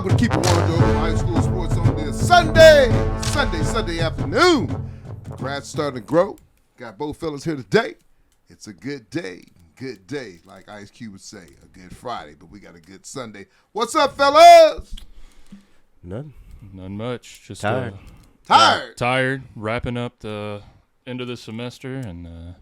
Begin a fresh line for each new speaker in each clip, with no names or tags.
Welcome to Keep It 100 High School Sports on this Sunday afternoon. Grass starting to grow. Got both fellas here today. It's a good day. Like Ice Cube would say, a good Friday, but we got a good Sunday. What's up, fellas?
None much. Just
tired.
Tired. Wrapping up the end of the semester, and
I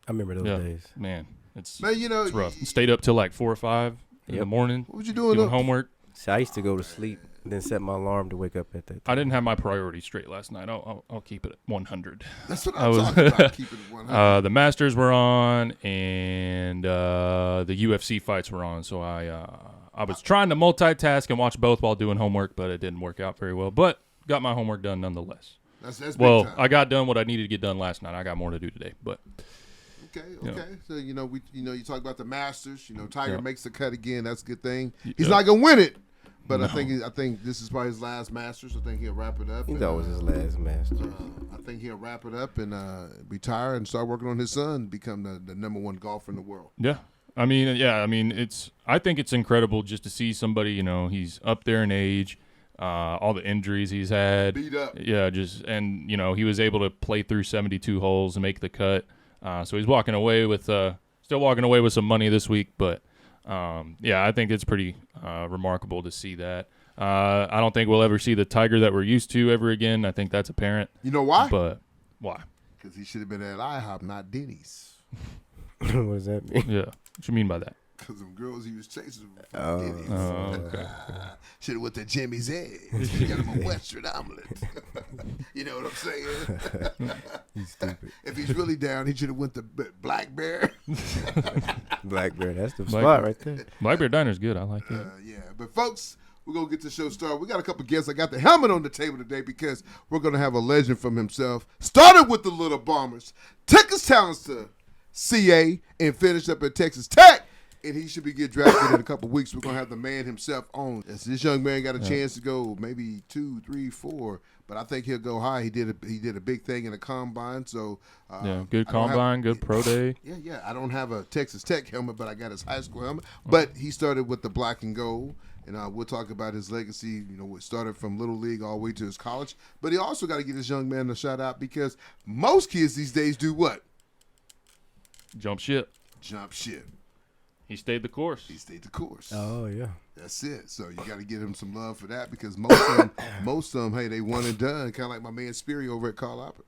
remember those days.
Man, it's
it's
rough. Stayed up till like 4 or 5 in the morning.
What was you doing?
Doing homework.
See, I used to go to sleep, then set my alarm to wake up at that time.
I didn't have my priorities straight last night. I'll keep it at 100.
That's what I'm talking about. Keep it at 100.
The Masters were on, and the UFC fights were on. So I was trying to multitask and watch both while doing homework, but it didn't work out very well. But got my homework done nonetheless.
That's big time.
I got done what I needed to get done last night. I got more to do today, but.
Okay. So you talk about the Masters. Tiger
Yeah.
makes the cut again. That's a good thing. He's not gonna win it, but I think this is probably his last Masters. I think he'll wrap it up.
He's always his last master.
I think he'll wrap it up and retire and start working on his son, become the number one golfer in the world.
Yeah. I think it's incredible just to see somebody. He's up there in age. All the injuries he's had.
Beat up.
Yeah. He was able to play through 72 holes and make the cut. So he's walking away with still walking away with some money this week, but I think it's pretty remarkable to see that. I don't think we'll ever see the Tiger that we're used to ever again. I think that's apparent.
You know why?
But why?
Because he should have been at IHOP, not Denny's.
What does that mean?
Yeah. What you mean by that?
Because them girls he was chasing from Denny's.
Okay.
Should have went to Jimmy's Eggs. He got him a Western omelet. You know what I'm saying?
He's stupid.
If he's really down, he should have went to Black Bear.
Black Bear, that's the spot right there.
Black Bear Diner's good. I like it.
But folks, we're going to get the show started. We got a couple guests. I got the helmet on the table today because we're going to have a legend from himself. Started with the Little Bombers, took his talents to CA, and finished up at Texas Tech. And he should be getting drafted in a couple weeks. We're going to have the man himself on. As this young man got a chance to go maybe 2, 3, 4, but I think he'll go high. He did a big thing in the combine. So
good combine, good pro day.
Yeah. I don't have a Texas Tech helmet, but I got his high school helmet. But he started with the black and gold. And we'll talk about his legacy, what started from Little League all the way to his college. But he also got to get this young man a shout out because most kids these days do what?
Jump ship.
He
stayed the course.
Oh, yeah.
That's it. So you got to give him some love for that because most of them, hey, they one and done. Kind of like my man Speary over at Carl Albert.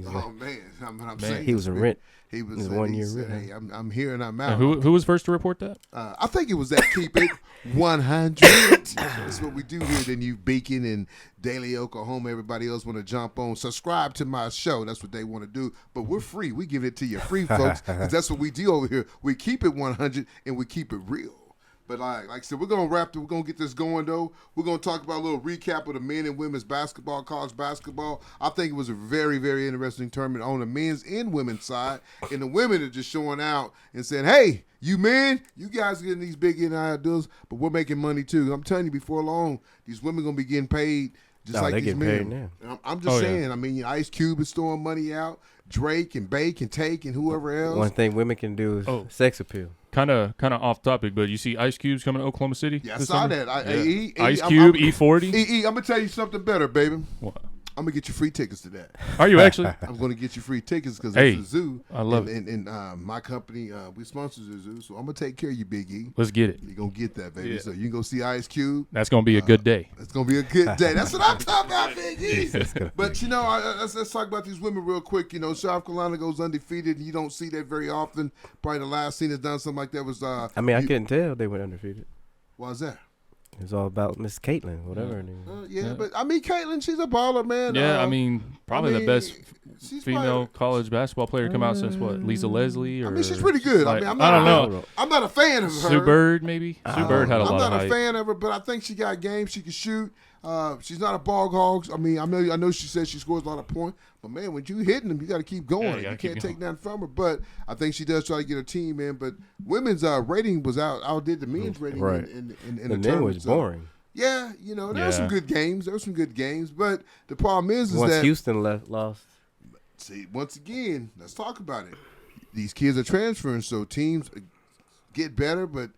Oh, man. I'm saying
he was a rent.
He was
1 year rent.
Hey, I'm here and I'm out.
Who was first to report that?
I think it was that Keep It 100. That's what we do here. Then you Beacon and Daly, Oklahoma. Everybody else want to jump on. Subscribe to my show. That's what they want to do. But we're free. We give it to you free, folks, because that's what we do over here. We keep it 100 and we keep it real. But like I said, we're going to we're going to get this going, though. We're going to talk about a little recap of the men and women's basketball, college basketball. I think it was a very, very interesting tournament on the men's and women's side. And the women are just showing out and saying, hey, you men, you guys are getting these big NIL deals, but we're making money, too. I'm telling you, before long, these women are going to be getting paid just like these men.
Paid now.
I'm just saying. Yeah. I mean, Ice Cube is throwing money out. Drake and Bake and Take and whoever else.
One thing women can do is sex appeal.
Kind of off topic, but you see Ice Cube's coming to Oklahoma City?
Yeah, I saw that.
Ice Cube, E40.
I'm going to tell you something better, baby.
What?
I'm going to get you free tickets to that.
Are you actually?
I'm going to get you free tickets because it's a zoo.
I love
it. And my company, we sponsor the zoo, so I'm going to take care of you, Big E.
Let's get it.
You're going to get that, baby. Yeah. So you can go see Ice Cube.
That's going to be a good day.
It's going to be a good day. That's what I'm talking about, Big E. But, let's talk about these women real quick. South Carolina goes undefeated, and you don't see that very often. Probably the last scene that's done something like that was
I couldn't tell they went undefeated.
Why is that?
It's all about Miss Caitlin, whatever her name is.
But Caitlin, she's a baller, man.
Yeah, probably the best female college basketball player to come out since what? Lisa Leslie? Or
she's pretty good.
Like,
I
don't know.
I'm not a fan of her.
Sue Bird, maybe? Sue Bird had a lot of hype.
I'm not a fan of her, but I think she got game. She can shoot. She's not a ball hog. I know she says she scores a lot of points, but man, when you hitting them, you got to keep going. You can't take nothing from her. But I think she does try to get her team in. But women's rating was outdid the men's rating in the tournament.
The men was boring.
Yeah, there were some good games. But the problem is
once
that
Houston lost.
See, once again, let's talk about it. These kids are transferring, so teams get better, but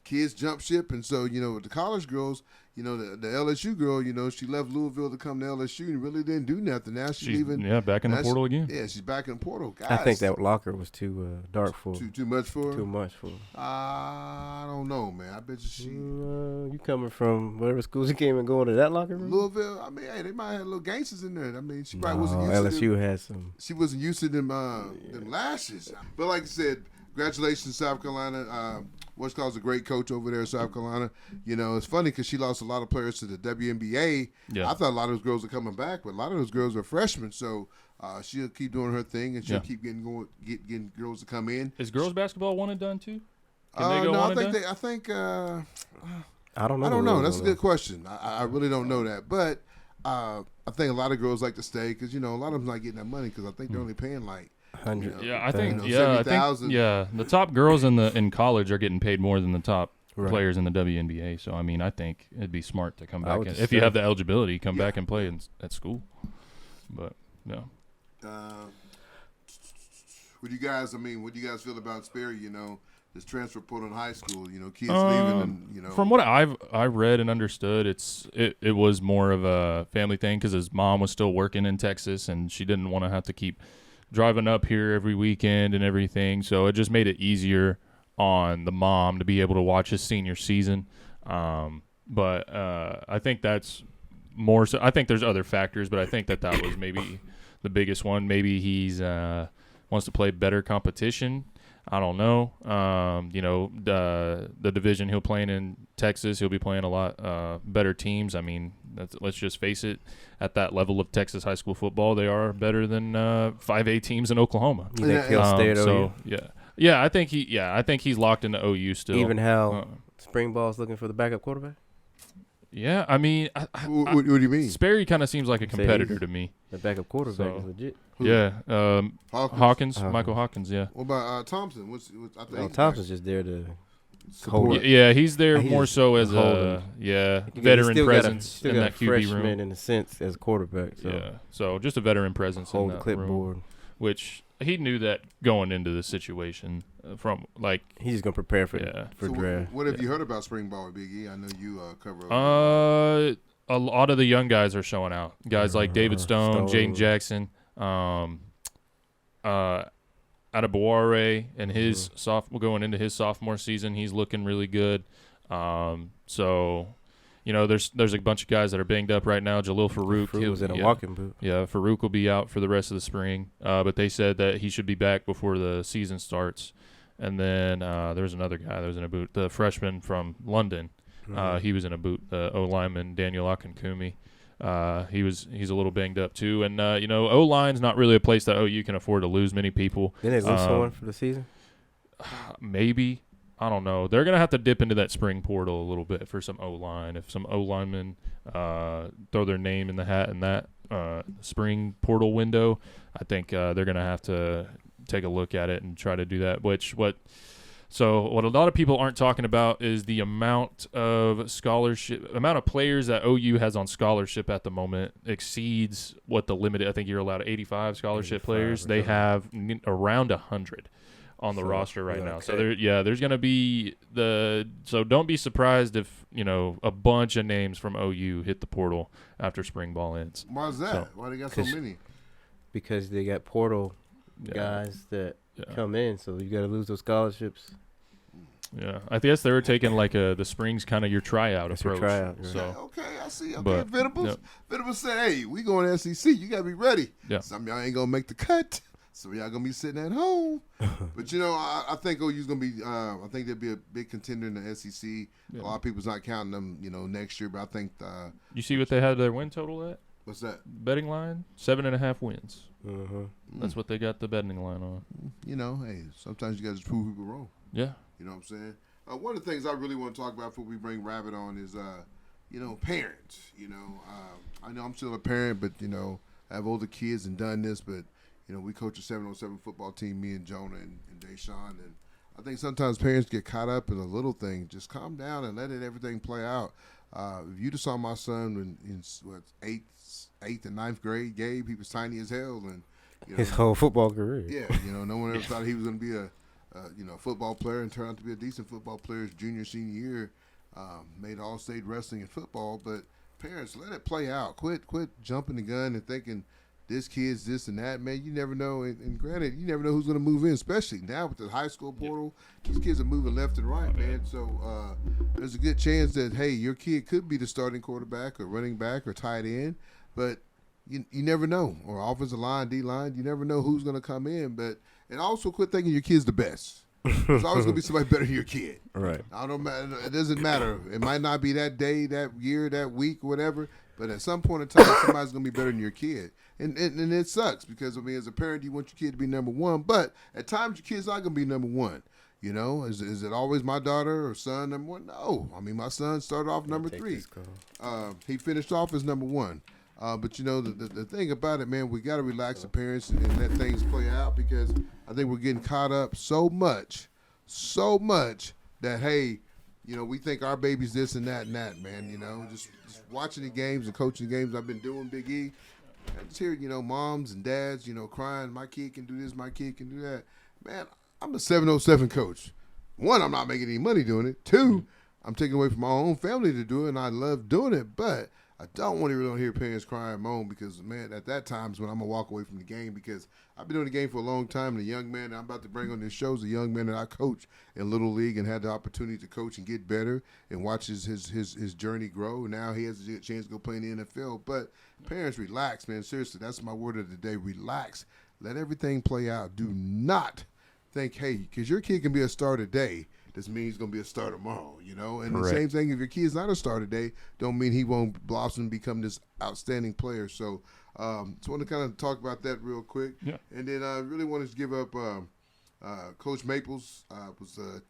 kids jump ship, and so with the college girls, the LSU girl, she left Louisville to come to LSU and really didn't do nothing. Now she's leaving.
Yeah, back in the portal again.
Yeah, she's back in the portal. Guys,
I think that locker was too dark for her.
Too much for her.
Too much for her.
I don't know, man. I bet you
you coming from whatever schools you came and going to that locker room?
Louisville. I mean, hey, they might have little gangsters in there. I mean, she probably wasn't used to
LSU
them.
Had some.
She wasn't used to them lashes. But like I said, congratulations, South Carolina. Westmoore is a great coach over there in South Carolina. It's funny because she lost a lot of players to the WNBA.
Yeah.
I thought a lot of those girls are coming back, but a lot of those girls are freshmen. So she'll keep doing her thing, and she'll keep getting girls to come in.
Is girls basketball one and done too? Can they go
no,
one
I
and
think
done?
I don't know.
I don't know. That's a good question. I really don't know that, but I think a lot of girls like to stay because a lot of them not getting that money because I think they're only paying like
100.
Yeah, I think. The top girls in college are getting paid more than the top players in the WNBA. So I mean, I think it'd be smart to come back if you have the eligibility, come back and play at school. But yeah.
What do you guys feel about Sperry? This transfer portal in high school. Kids leaving, and
From what I've read and understood, it was more of a family thing because his mom was still working in Texas and she didn't want to have to keep driving up here every weekend and everything. So it just made it easier on the mom to be able to watch his senior season. But I think that's more so. I think there's other factors, but I think that was maybe the biggest one. Maybe he's wants to play better competition. I don't know. The division he'll play in Texas, he'll be playing a lot better teams. I mean, let's just face it. At that level of Texas high school football, they are better than 5A teams in Oklahoma.
You think he'll stay at OU?
Yeah. I think he's locked into OU still.
Even how spring ball's looking for the backup quarterback.
Yeah, I mean,
what do you mean?
Sperry kind of seems like a competitor to me.
The backup quarterback is legit.
Yeah, Hawkins, Michael Hawkins. Yeah.
What about Thompson? I think
Thompson's just there to
support.
Yeah, he's there more so as a veteran presence in that QB room.
In a sense, as a quarterback. So.
Yeah, so just a veteran presence in that
clipboard,
room, which he knew that going into the situation.
He's just gonna prepare for draft.
What have you heard about spring ball, Big E? I know you cover.
A lot of the young guys are showing out. Guys like David Stone, Jaden Jackson, Adebaware, and his going into his sophomore season, he's looking really good. So, there's a bunch of guys that are banged up right now. Jalil Farouk
was in a walking boot.
Yeah, Farouk will be out for the rest of the spring. But they said that he should be back before the season starts. And then there's another guy that was in a boot, the freshman from London. He was in a boot, O-lineman Daniel Akinkumi. He's a little banged up too. And, O-line's not really a place that OU can afford to lose many people.
Did they lose someone for the season?
Maybe. I don't know. They're going to have to dip into that spring portal a little bit for some O-line. If some O-linemen throw their name in the hat in that spring portal window, I think they're going to have to take a look at it and try to do that. So what a lot of people aren't talking about is the amount of players that OU has on scholarship at the moment exceeds what the limited. I think you're allowed 85 scholarship players. They have around 100 on the roster right now. So there's going to be so don't be surprised if, a bunch of names from OU hit the portal after spring ball ends.
Why is that? Why they got so many?
Because they got portal guys that come in, so you got to lose those scholarships.
Yeah, I guess they were taking the spring's kind of your tryout approach. So
I see. Okay, Venables said, "Hey, we going to SEC. You got to be ready.
Yeah.
Some of y'all ain't gonna make the cut. Some of y'all gonna be sitting at home. But I think OU's gonna be. I think they'll be a big contender in the SEC. Yeah. A lot of people's not counting them, next year. But I think.
You see what they had their win total at?
What's that?
Betting line 7.5 wins.
That's
what they got the betting line on.
Hey, sometimes you got to prove people wrong.
Yeah.
You know what I'm saying? One of the things I really want to talk about before we bring Rabbit on is, parents. I know I'm still a parent, but, I have older kids and done this, but, we coach a 707 football team, me and Jonah and Deshaun, and I think sometimes parents get caught up in a little thing. Just calm down and let everything play out. If you just saw my son in 8th and 9th grade, Gabe, he was tiny as hell, and
his whole football career.
Yeah, no one ever thought he was going to be a football player and turned out to be a decent football player his junior, senior year. Made all-state wrestling and football, but parents, let it play out. Quit jumping the gun and thinking this kid's this and that. Man, you never know. And granted, you never know who's going to move in, especially now with the high school portal. These kids are moving left and right, man. So there's a good chance that, hey, your kid could be the starting quarterback or running back or tight end, but you never know. Or offensive line, D-line, you never know who's going to come in. And also quit thinking your kid's the best. There's always going to be somebody better than your kid.
Right.
It doesn't matter. It might not be that day, that year, that week, whatever, but at some point in time, somebody's going to be better than your kid. And it sucks because, as a parent, you want your kid to be number one, but at times your kid's not going to be number one. Is it always my daughter or son number one? No. My son started off number 3. He finished off as number 1. But the thing about it, man, we got to relax the parents and let things play out because I think we're getting caught up so much that, hey, we think our baby's this and that, man. Just watching the games and coaching the games I've been doing, Big E. I just hear, moms and dads, crying, my kid can do this, my kid can do that. Man, I'm a 707 coach. 1, I'm not making any money doing it. 2, I'm taking away from my own family to do it, and I love doing it, but I don't want to hear parents cry and moan because, man, at that time is when I'm going to walk away from the game because I've been doing the game for a long time. And the young man that I'm about to bring on this show is a young man that I coach in Little League and had the opportunity to coach and get better and watch his journey grow. And now he has a chance to go play in the NFL. But parents, relax, man. Seriously, that's my word of the day. Relax. Let everything play out. Do not think, hey, because your kid can be a star today. This means he's going to be a star tomorrow, And
Correct.
the same thing, if your kid's not a star today, don't mean he won't blossom and become this outstanding player. So just want to kind of talk about that real quick.
Yeah.
And then I really wanted to give up Coach Maples, was a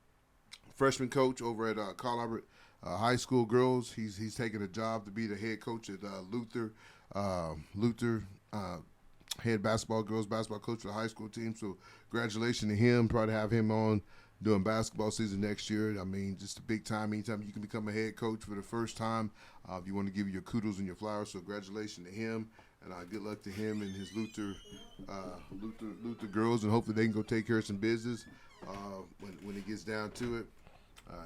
freshman coach over at Carl Albert High School Girls. He's taking a job to be the head coach at Luther head girls basketball coach for the high school team. So congratulations to him. Try to have him on doing basketball season next year. Just a big time. Anytime you can become a head coach for the first time, you want to give you your kudos and your flowers. So congratulations to him, and good luck to him and his Luther girls, and hopefully they can go take care of some business when it gets down to it.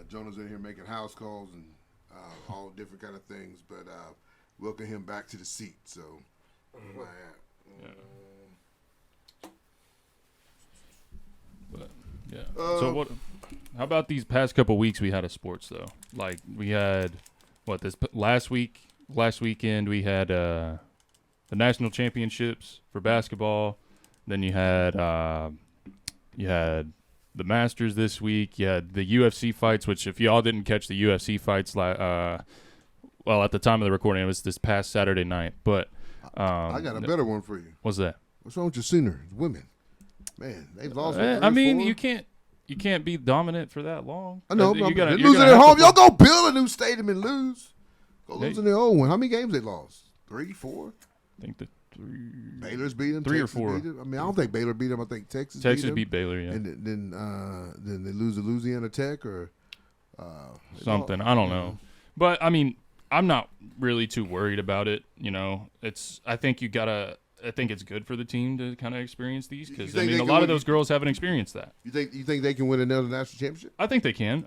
Jonah's in here making house calls and all different kind of things, but welcome him back to the seat. So, where am I at?
Yeah. So what? How about these past couple weeks we had of sports though? Like we had last weekend we had the national championships for basketball. Then you had the Masters this week. You had the UFC fights, which if y'all didn't catch the UFC fights, at the time of the recording, it was this past Saturday night. But
I got a better one for you.
What's that?
What's wrong with your seniors, women? Man, they've lost.
You can't be dominant for that long.
I know.
You're
losing at home. Y'all go build a new stadium and lose. Go lose in their old one. How many games they lost? 3, 4?
I think the 3.
Baylor's beat them.
3
Texas
or 4.
Beat them. I don't think Baylor beat them. I think Texas
beat Baylor, yeah.
And then they lose to Louisiana Tech or
something. I don't know. But, I'm not really too worried about it. I think it's good for the team to kind of experience these because a lot of those girls haven't experienced that.
You think they can win another national championship?
I think they can.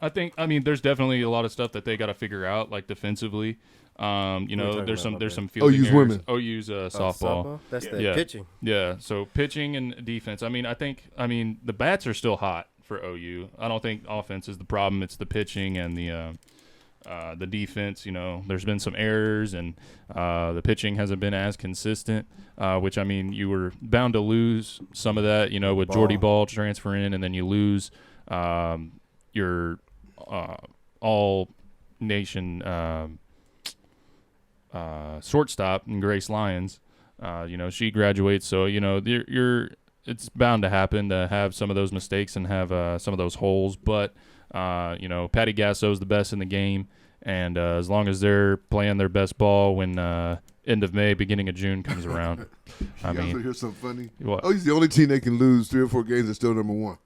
There's definitely a lot of stuff that they got to figure out, like defensively. There's some fielding
OU's
errors.
women.
OU's softball.
That's the pitching.
Yeah. So pitching and defense. The bats are still hot for OU. I don't think offense is the problem. It's the pitching and the defense. There's been some errors and the pitching hasn't been as consistent. Which you were bound to lose some of that. With Jordy Ball transferring in, and then you lose your all nation shortstop in Grace Lyons. She graduates, so it's bound to happen to have some of those mistakes and have some of those holes. But Patty Gasso's the best in the game, and as long as they're playing their best ball when end of May, beginning of June comes around.
Here's something funny.
What?
He's the only team that can lose 3 or 4 games and still number 1.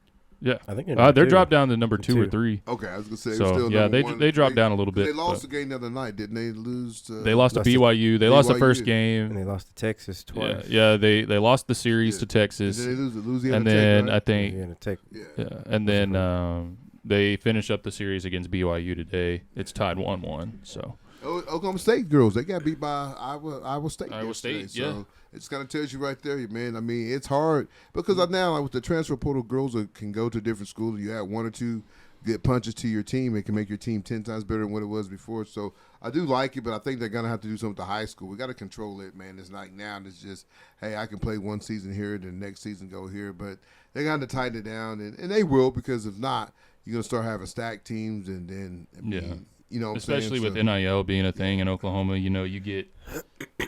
Yeah,
I think
they're dropped down to number 2 or 3.
Okay, I was gonna say.
So
still
yeah,
number
they dropped down a little bit.
They lost the game the other night, didn't they? Lose.
They lost to
lost to
BYU. They lost the
BYU.
first game.
And they lost to Texas twice.
Yeah, they lost the series
Yeah.
to Texas,
And then they lose to Louisiana
and
Tech,
then
right?
I think
Louisiana Tech.
and then they finish up the series against BYU today. It's tied 1-1. So
Oklahoma State girls, they got beat by Iowa State.
Iowa
yesterday.
State, yeah.
So it kind of tells you right there, man. I mean, it's hard because now like, with the transfer portal, girls can go to different schools. You add 1 or 2 good punches to your team. It can make your team 10 times better than what it was before. So I do like it, but I think they're going to have to do something with the high school. We got to control it, man. It's like now it's just, hey, I can play one season here, then next season go here. But they're going to tighten it down, and they will, because if not, you're going to start having stacked teams, and then, I mean, you know what I'm
especially
saying?
with NIL being a thing in Oklahoma, you get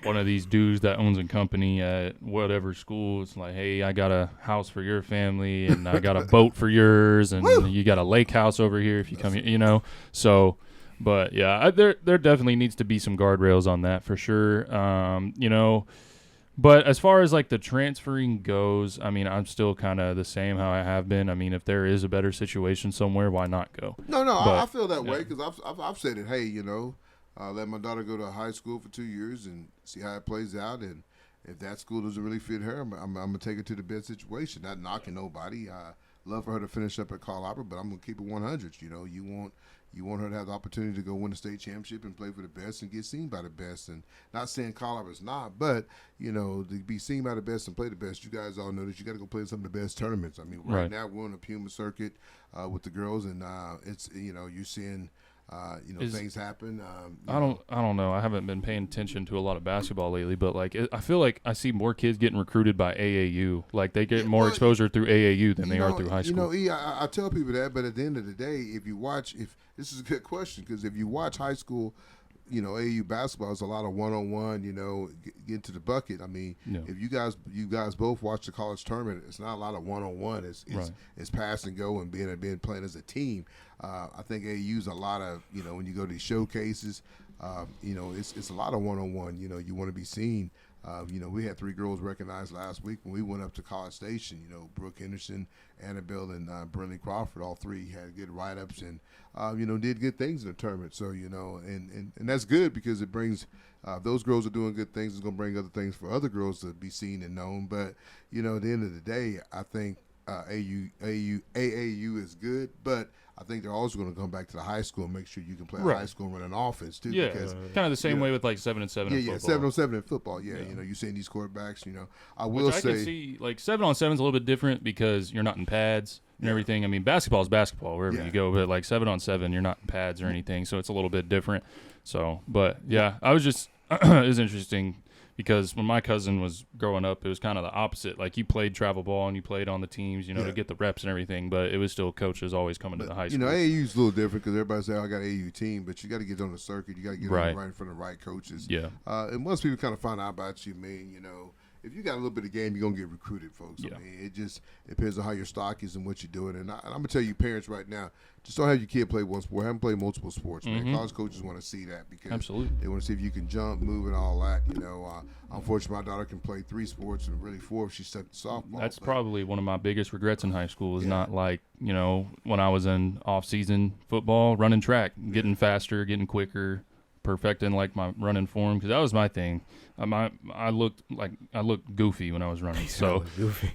one of these dudes that owns a company at whatever school. It's like, hey, I got a house for your family, and I got a boat for yours, and you got a lake house over here if you come here, So, but yeah, there definitely needs to be some guardrails on that for sure. But as far as like the transferring goes, I mean, I'm still kind of the same how I have been. I mean, if there is a better situation somewhere, why not go?
No,
But,
I feel that way because I've said it. Hey, let my daughter go to high school for 2 years and see how it plays out. And if that school doesn't really fit her, I'm gonna take her to the best situation. Not knocking nobody. I love for her to finish up at Carl Albert, but I'm gonna keep it 100. You want her to have the opportunity to go win a state championship and play for the best and get seen by the best. And not saying Carl Albert's not, but to be seen by the best and play the best, you guys all know that you got to go play some of the best tournaments. I mean, right now we're on the Puma circuit with the girls, and it's you're seeing. Things happen.
I don't know. I haven't been paying attention to a lot of basketball lately, but like I feel like I see more kids getting recruited by AAU. Like they get more exposure through AAU than they are through high school.
I tell people that, but at the end of the day, if this is a good question, because if you watch high school, AAU basketball is a lot of one-on-one. Get to the bucket. I mean, if you guys both watch the college tournament, it's not a lot of one-on-one. It's pass and go and being playing as a team. I think AAU's a lot of when you go to these showcases, it's a lot of one-on-one. You want to be seen. We had 3 girls recognized last week when we went up to College Station. Brooke Henderson, Annabelle, and Brinley Crawford. All 3 had good write-ups and did good things in the tournament. So and that's good because it brings those girls are doing good things. It's going to bring other things for other girls to be seen and known. But at the end of the day, I think AAU is good, but I think they're also going to come back to the high school and make sure you can play high school and run an offense too.
Yeah,
because,
kind of the same way with like 7-on-7 in football.
7-on-7 in football. Yeah, you're seeing these quarterbacks. I will say,
I can see like 7-on-7 is a little bit different because you're not in pads and everything. I mean, basketball is basketball wherever you go, but like 7-on-7, you're not in pads or anything, so it's a little bit different. So, but yeah, I was just it was interesting. Because when my cousin was growing up, it was kind of the opposite. Like, you played travel ball and you played on the teams, to get the reps and everything. But it was still coaches always coming to the high school.
AAU's a little different because everybody say, I got an AAU team. But you got to get on the circuit. You got to get right in front of the right coaches.
Yeah.
And once people kind of find out about you, if you got a little bit of game, you're going to get recruited, folks.
Yeah.
I mean, it just depends on how your stock is and what you're doing. And I'm going to tell you, parents right now, just don't have your kid play one sport. Have them play multiple sports, man.
Mm-hmm.
College coaches want to see that because
Absolutely.
they want to see if you can jump, move, and all that. Unfortunately, my daughter can play 3 sports and really 4 if she's stuck to softball.
That's probably one of my biggest regrets in high school is not like, when I was in off-season football, running track, getting faster, getting quicker, perfecting like my running form because that was my thing. I looked goofy when I was running. So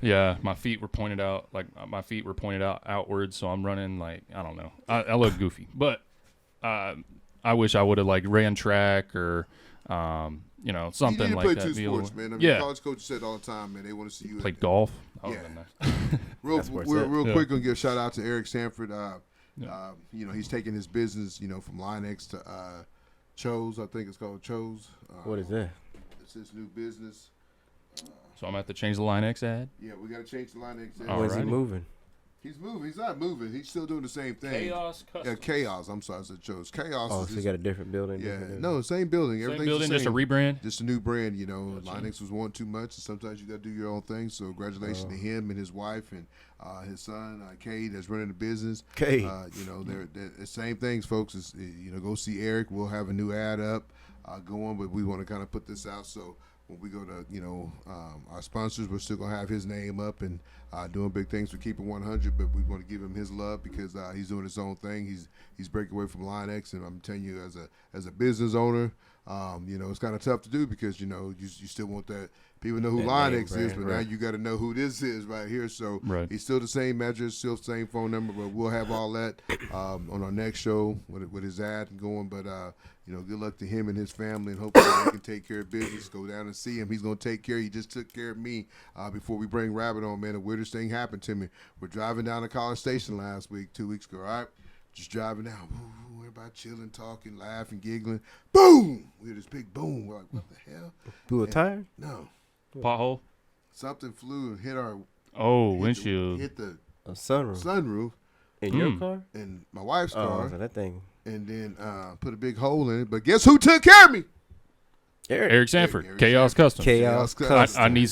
yeah, my feet were pointed out outwards. So I'm running like I don't know. I look goofy, but I wish I would have like ran track or something
you need to
like
play
that.
2 sports, man. I mean, college coaches said all the time, man. They want to see you
play golf.
Yeah.
Real
quick, gonna give a shout out to Eric Sanford. He's taking his business, from Linex to Chose. I think it's called Chose.
What is that?
It's his new business.
So I'm going to have to change the Linex ad?
Yeah, we got to change the Linex ad.
Where's he moving?
He's moving. He's not moving. He's still doing the same thing.
Chaos Customs.
Yeah, Chaos. I'm sorry, I said Chose. Chaos.
Oh, so you got a different building?
Yeah, no, same building.
Same
Everything's
building,
the same.
just a rebrand?
Just a new brand, Linex was wanting too much, and sometimes you got to do your own thing. So congratulations to him and his wife and his son, Cade, that's running the business.
Cade.
They're the same things, folks. Is go see Eric. We'll have a new ad up going, but we want to kind of put this out. So when we go to our sponsors, we're still gonna have his name up and doing big things for Keep It 100. But we want to give him his love because he's doing his own thing. He's breaking away from Line X, and I'm telling you, as a business owner, it's kind of tough to do because you still want that. People know who
That
Line
name
X is,
brand,
but
right.
now you got to know who this is right here. So
Right.
he's still the same address, still the same phone number, but we'll have all that on our next show with his ad going. But good luck to him and his family, and hopefully he can take care of business. Go down and see him. He's gonna take care. He just took care of me before we bring Rabbit on. Man, the weirdest thing happened to me. We're driving down to College Station last week, 2 weeks ago. All right, just driving down. Ooh, everybody chilling, talking, laughing, giggling. Boom! We hear this big boom. We're like, what the hell?
Blew a tire?
No,
Pothole.
something flew and hit our
Windshield.
hit the
A sunroof.
sunroof
In your car?
and my wife's
Oh,
car,
so that thing.
and then put a big hole in it. But guess who took care of me?
Eric Sanford.
Eric
Chaos
Sanford.
Customs.
Chaos
Custom.
I need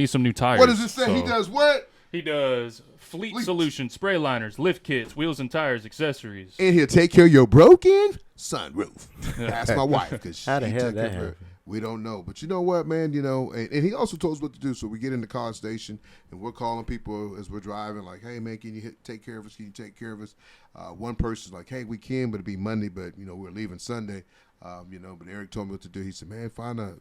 some new tires.
What does it say?
so-
He does what?
He does fleet solutions, spray liners, lift kits, wheels and tires, accessories.
And he'll take care of your broken sunroof. Ask my wife because
How the hell that happened?
We don't know. But you know what, man? And he also told us what to do. So we get in the College Station, and we're calling people as we're driving, like, hey, man, can you take care of us? Can you take care of us? One person's like, hey, we can, but it'll be Monday, but, we're leaving Sunday. But Eric told me what to do. He said, man, find a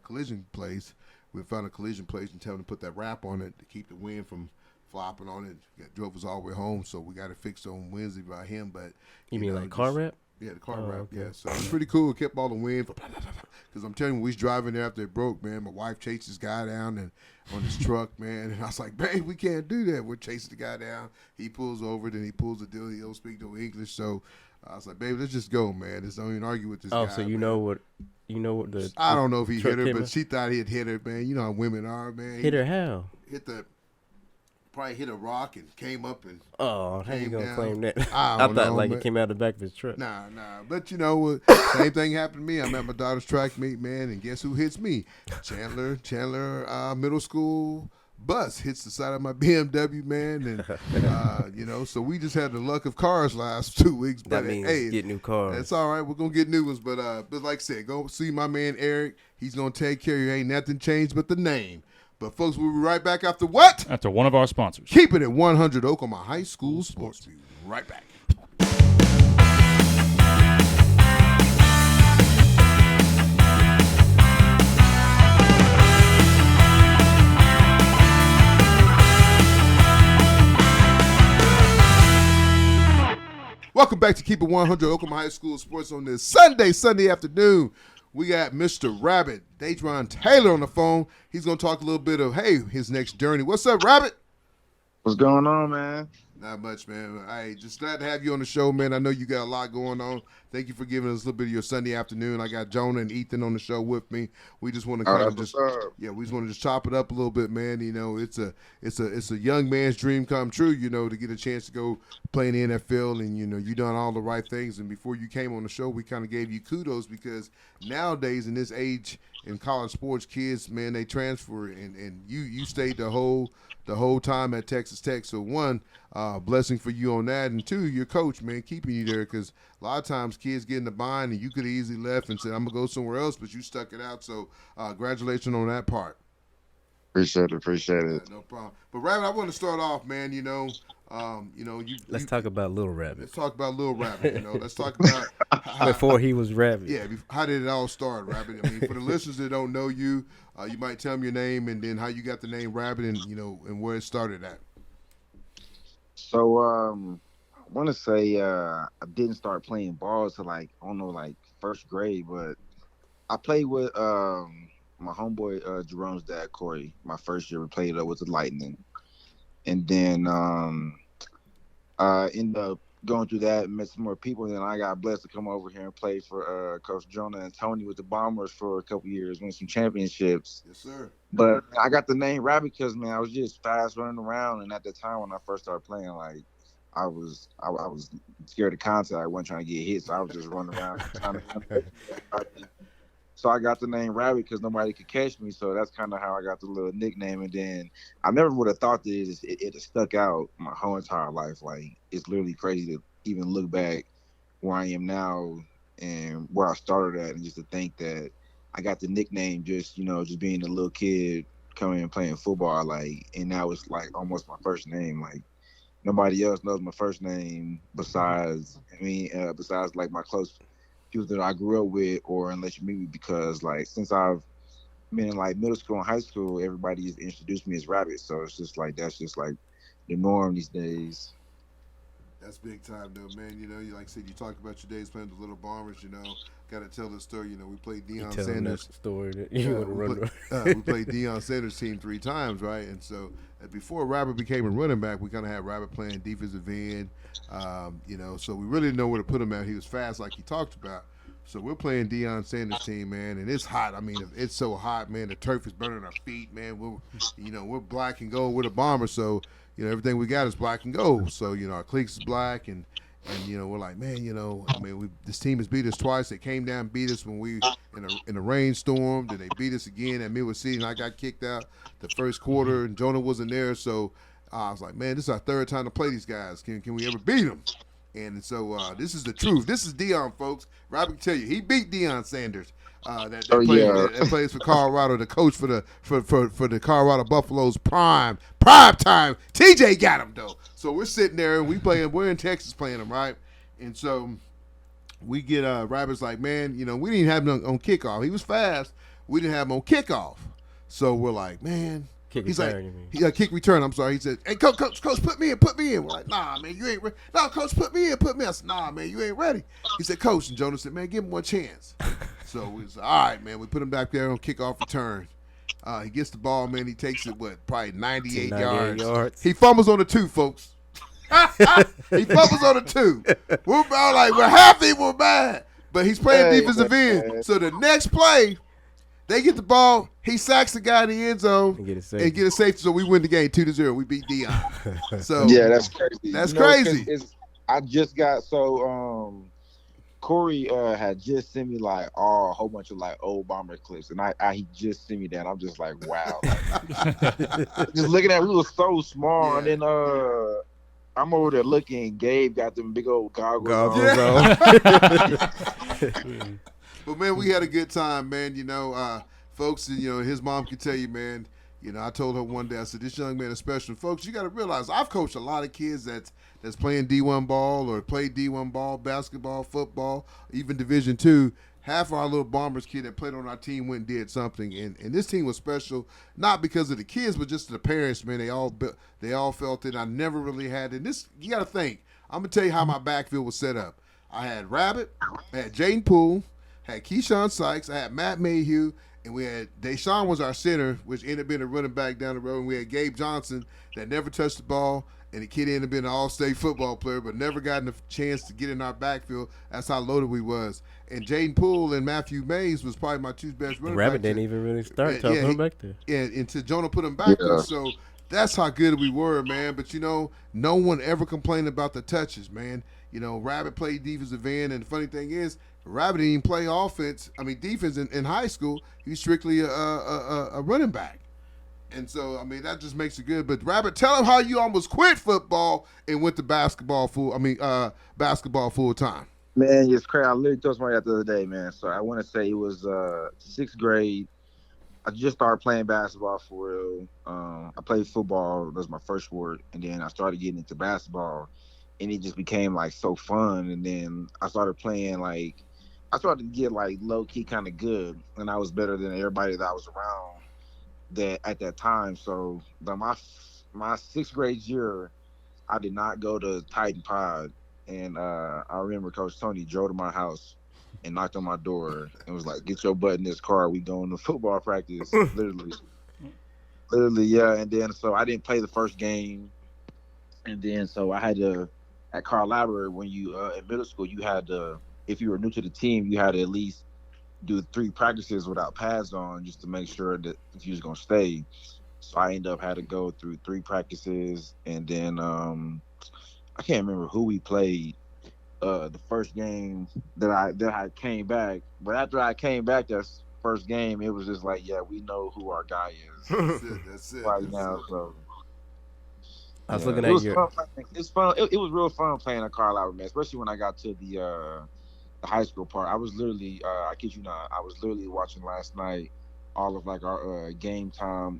collision place. We found a collision place and tell them to put that wrap on it to keep the wind from flopping on it. Drove us all the way home, so we got it fixed on Wednesday by him. But
You mean like car wrap?
Yeah, the car
Oh,
wrap.
okay.
Yeah, so it's pretty cool. It kept all the wind. Because I'm telling you, when we was driving there after it broke, man, my wife chased this guy down and on his truck, man. And I was like, babe, we can't do that. We're chasing the guy down. He pulls over, then he pulls the deal. He don't speak no English. So I was like, babe, let's just go, man. Just don't even argue with this guy.
Oh, so you
man.
know what the
I don't know if he
truck
hit her,
hit
but
her?
she thought he'd hit her, man. You know how women are, man.
hit her how?
Probably hit a rock and came up and
Oh, how you
Came
gonna
down.
claim that?
I
I
don't
thought
know,
like
man.
it came out of the back of his truck.
Nah. But same thing happened to me. I'm at my daughter's track meet, man, and guess who hits me? Chandler Middle School bus hits the side of my BMW, man, and so we just had the luck of cars last 2 weeks.
That
But
means
hey,
get new cars.
that's all right. We're gonna get new ones, but like I said, go see my man Eric. He's gonna take care of you. Ain't nothing changed but the name. But folks, we'll be right back after what?
After one of our sponsors.
Keep it at 100 Oklahoma High School Sports. We'll be right back. Welcome back to Keep It 100 Oklahoma High School Sports on this Sunday afternoon. We got Mr. Rabbit, Dadrion Taylor on the phone. He's going to talk a little bit of, his next journey. What's up, Rabbit?
What's going on, man?
Not much, man. Hey, just glad to have you on the show, man. I know you got a lot going on. Thank you for giving us a little bit of your Sunday afternoon. I got Jonah and Ethan on the show with me. We just want to kind of
What's
just,
up?
we just want to just chop it up a little bit, man. It's a young man's dream come true, to get a chance to go play in the NFL, and you done all the right things. And before you came on the show, we kind of gave you kudos because nowadays in this age in college sports, kids, man, they transfer, and you stayed the whole time at Texas Tech. So one, blessing for you on that, and two, your coach, man, keeping you there because a lot of times kids get in the bind and you could have easily left and said, I'm gonna go somewhere else, but you stuck it out. So congratulations on that part.
Appreciate it.
No problem. But Rabbit, I want to start off, man.
Let's talk about Little Rabbit.
Let's talk about Lil Rabbit. Let's talk about
Before he was Rabbit.
Yeah, how did it all start, Rabbit? I mean, for the listeners that don't know you, you might tell them your name and then how you got the name Rabbit and and where it started at.
So, I want to say I didn't start playing ball till first grade, but I played with my homeboy Jerome's dad, Corey. My first year we played with the Lightning, and then ended up going through that, met some more people, and then I got blessed to come over here and play for Coach Jonah and Tony with the Bombers for a couple years, win some championships.
Yes, sir.
But I got the name Rabbit because, man, I was just fast running around, and at the time when I first started playing, I was scared of contact. I wasn't trying to get hit, so I was just running around trying to. So I got the name Rabbit because nobody could catch me. So that's kind of how I got the little nickname. And then I never would have thought that it had stuck out my whole entire life. It's literally crazy to even look back where I am now and where I started at, and just to think that I got the nickname just just being a little kid coming and playing football, like, and that was like almost my first name. Like nobody else knows my first name besides like my close people that I grew up with, or unless you meet me, because like since I've been in like middle school and high school, everybody's introduced me as Rabbit. So it's just like that's just like the norm these days.
That's big time, though, man. You like I said, you talked about your days playing the Little Bombers. Got to tell the story. We played Deion Sanders.
That story that you want to run.
We played Deion Sanders' team 3 times, right? And so before Rabbit became a running back, we kind of had Rabbit playing defensive end. So we really didn't know where to put him at. He was fast, like he talked about. So we're playing Deion Sanders' team, man, and it's hot. I mean, it's so hot, man. The turf is burning our feet, man. We're black and gold. We're the Bombers, so everything we got is black and gold. So our cleats is black, and we're like, man, this team has beat us twice. They came down and beat us when we in a rainstorm. Then they beat us again at Midwest City, and I got kicked out the first quarter, and Jonah wasn't there. So I was like, man, this is our 3rd time to play these guys. Can we ever beat them? And so this is the truth. This is Deion, folks. Rob can tell you, he beat Deion Sanders. That plays for Colorado, the coach for the Colorado Buffaloes prime time. TJ got him though. So we're sitting there and we're in Texas playing them, right? And so we get Rabbit's like, man, we didn't have him on kickoff. He was fast. We didn't have him on kickoff. So we're like, man. He's
return,
like, kick return. I'm sorry. He said, hey, coach, put me in. We're like, nah, man, you ain't ready. No, coach, put me in. I said, nah, man, you ain't ready. He said, coach, and Jonah said, man, give him one chance. So we said, all right, man. We put him back there on kickoff return. He gets the ball, man. He takes it, probably 98 yards. He fumbles on the 2, folks. He fumbles on the 2. We're about like, we're happy, we're bad. But he's playing defensive end. So the next play, they get the ball. He sacks the guy in the end zone and get a safety. So we win the game 2-0. We beat Deion. So
yeah, that's crazy.
That's crazy.
I just got Corey had just sent me like a whole bunch of like old Bomber clips, and he just sent me that. I'm just like, wow. Just looking at, we were so small, and then I'm over there looking. Gabe got them big old goggles on.
But man, we had a good time, man. Folks, his mom can tell you, man. I told her one day, I said, this young man is special. Folks, you got to realize, I've coached a lot of kids that's playing D1 ball or played D1 ball, basketball, football, even Division II. Half of our little Bombers kid that played on our team went and did something, and this team was special, not because of the kids, but just the parents, man. They all felt it. I never really had it. This, you got to think. I'm going to tell you how my backfield was set up. I had Rabbit, I had Jaden Poole, had Keyshawn Sykes, I had Matt Mayhew, and we had Deshaun was our center, which ended up being a running back down the road. And we had Gabe Johnson that never touched the ball, and the kid ended up being an all-state football player, but never gotten a chance to get in our backfield. That's how loaded we was. And Jaden Poole and Matthew Mays was probably my 2 best running backs.
Rabbit didn't even really start until I put him back there.
Yeah, until Jonah put him back there. So that's how good we were, man. But, no one ever complained about the touches, man. Rabbit played defensive end, and the funny thing is, Rabbit didn't even play defense in high school. He was strictly a running back. And so, that just makes it good. But Rabbit, tell him how you almost quit football and went to basketball full time.
Man, it's crazy. I literally told somebody that the other day, man. So I want to say it was 6th grade. I just started playing basketball for real. I played football. That was my first sport. And then I started getting into basketball. And it just became like so fun. And then I started playing I started to get like low key kind of good, and I was better than everybody that I was around that at that time. So my 6th grade year, I did not go to Titan Pod, and I remember Coach Tony drove to my house and knocked on my door and was like, "Get your butt in this car. We going to football practice." literally, yeah. And then so I didn't play the first game, and then so I had to at Carl Library when you in middle school you had to. If you were new to the team, you had to at least do 3 practices without pads on just to make sure that if you was going to stay. So I ended up had to go through 3 practices. And then I can't remember who we played the first game that I came back. But after I came back that first game, it was just like, yeah, we know who our guy is.
That's it.
Right now, so.
I was looking at your.
It was fun. It was real fun playing at Carlisle, man. Especially when I got to the high school part. I was literally, I kid you not, I was literally watching last night all of like our game time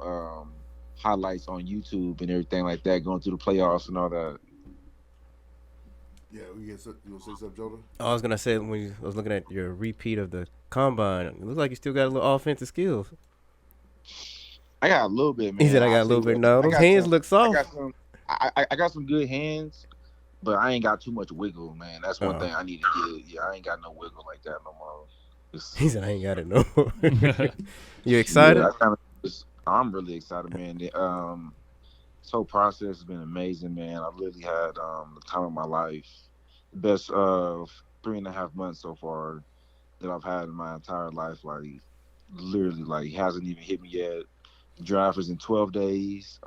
highlights on YouTube and everything like that, going through the playoffs and all that.
Yeah, you want to say something, Jonah?
I was gonna say when I was looking at your repeat of the combine, it looks like you still got a little offensive skills.
I got a little bit,
He
man.
said I
I
got a
tell
little
you
bit.
what,
No,
I
those
got
hands
some.
look
I
soft.
got some. I got some good hands, but I ain't got too much wiggle, man. That's one thing I need to get. Yeah, I ain't got no wiggle like that no more.
He said I ain't got it no more. You
Yeah,
excited?
I'm really excited, man. This whole process has been amazing, man. I literally had the time of my life. The best of 3.5 months so far that I've had in my entire life. Like literally, like hasn't even hit me yet. The draft is in 12 days.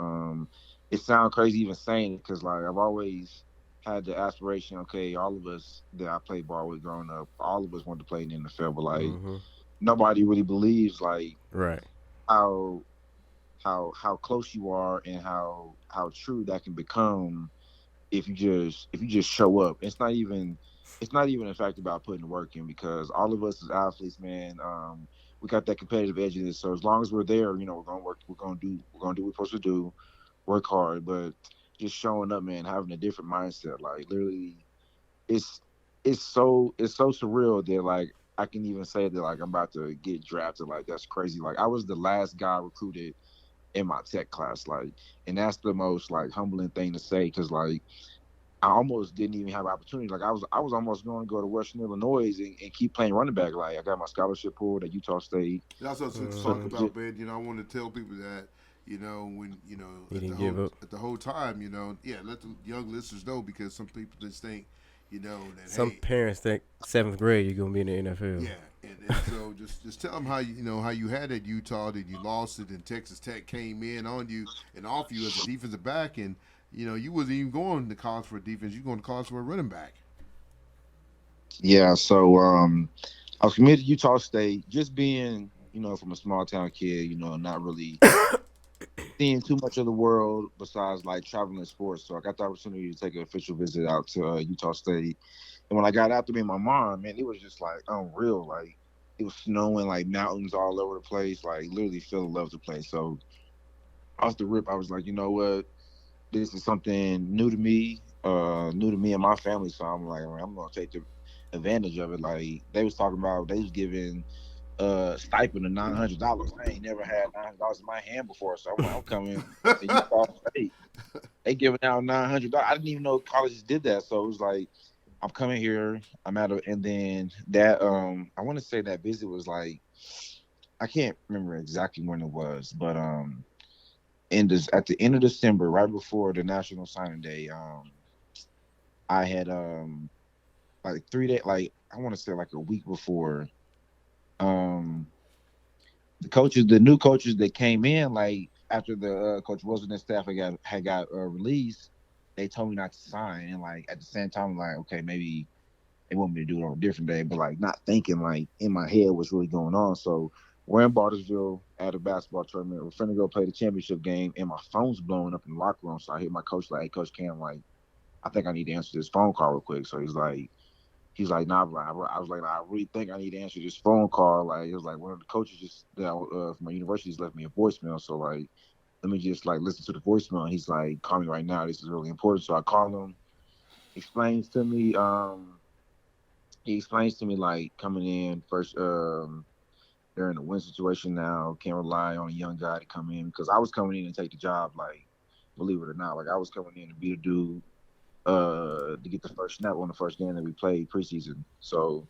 It sounds crazy even saying it because like I've always had the aspiration. Okay, all of us that I played ball with growing up, all of us wanted to play in the NFL, but like nobody really believes like
Right.
how how close you are and how true that can become if you just show up. It's not even a fact about putting the work in because all of us as athletes, man, we got that competitive edge in it. So as long as we're there, we're gonna work, we're gonna do what we're supposed to do, work hard, but just showing up, man, having a different mindset, like literally it's it's so surreal that like I can even say that like I'm about to get drafted. Like that's crazy. Like I was the last guy recruited in my tech class, like, and that's the most like humbling thing to say because like I almost didn't even have an opportunity. Like I was almost going to go to Western Illinois and keep playing running back. Like I got my scholarship pulled at Utah State.
That's what I was
So
talk about, man. I want to tell people that when
He didn't give up.
at the whole time, yeah, let the young listeners know because some people just think, that
Some
hey,
parents think 7th grade you're gonna be in the NFL.
yeah, and so just tell them how how you had at Utah, that you lost it, and Texas Tech came in on you and off you as a defensive back, and you wasn't even going to college for a defense, you going to college for a running back.
yeah, so I was committed to Utah State. Just being from a small town kid, not really seeing too much of the world besides like traveling sports. So I got the opportunity to take an official visit out to Utah State. And when I got out to meet my mom, man, it was just like unreal. Like it was snowing, like mountains all over the place. Like literally fell in love with the place. So off the rip, I was like, you know what? This is something new to me and my family. So I'm like, I'm gonna take the advantage of it. Like they was talking about, they was giving stipend of $900. I ain't never had $900 in my hand before, so I'm coming to Utah State. They giving out $900. I didn't even know colleges did that. So it was like I'm coming here. I'm out of, and then that I want to say that visit was like I can't remember exactly when it was, but at the end of December, right before the National Signing Day, I had like 3 days, like I want to say like a week before, um the new coaches that came in, like after the Coach Wilson and staff had got released, they told me not to sign, and like at the same time, I'm like, okay, maybe they want me to do it on a different day, but like not thinking like in my head what's really going on. So we're in Bartlesville at a basketball tournament. We're finna go play the championship game, and my phone's blowing up in the locker room. So I hear my coach like, "Hey, Coach Cam, like, I think I need to answer this phone call real quick." So he's like, nah, bro. I was like, nah, I really think I need to answer this phone call. Like, it was like one of the coaches just from my university just left me a voicemail. So like, let me just like listen to the voicemail. And he's like, call me right now. This is really important. So I call him. Explains to me. He explains to me like coming in first. They're in a win situation now. Can't rely on a young guy to come in because I was coming in and take the job. Like, believe it or not, like I was coming in to be the dude to get the first snap on the first game that we played preseason. So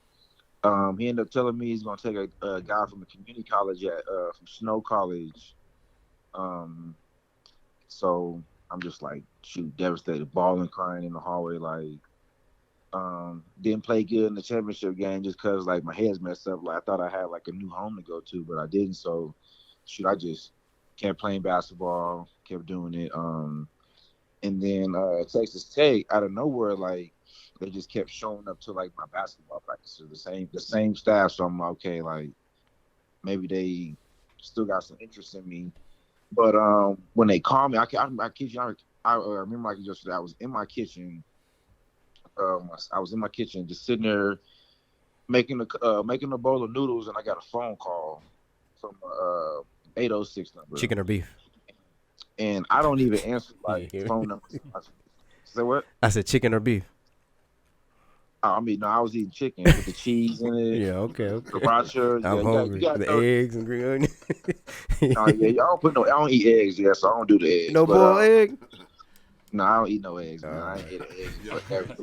he ended up telling me he's gonna take a guy from a community college from Snow College. Um, so I'm just like shoot, devastated, bawling, crying in the hallway. Like didn't play good in the championship game just because like my head's messed up. Like I thought I had like a new home to go to, but I didn't. So shoot, I just kept playing basketball, kept doing it. And then Texas Tech out of nowhere, like they just kept showing up to like my basketball practices, the same staff. So I'm like, okay, like maybe they still got some interest in me. But when they called me, I kid you, I remember like yesterday, I was in my kitchen. I was in my kitchen just sitting there making a bowl of noodles, and I got a phone call from 806 number,
Chicken or beef?
and I don't even answer
Yeah,
like phone numbers. Say what?
I said chicken or beef.
I mean, no, I was eating chicken with the cheese in it,
Yeah, okay.
sriracha. Yeah,
I'm
you
hungry.
got to
The
know.
eggs and green onion.
Oh yeah, I don't eat eggs. Yeah, so I don't do the eggs.
No
But
boiled egg.
no, I don't eat no eggs, man. I ain't ate an egg in forever.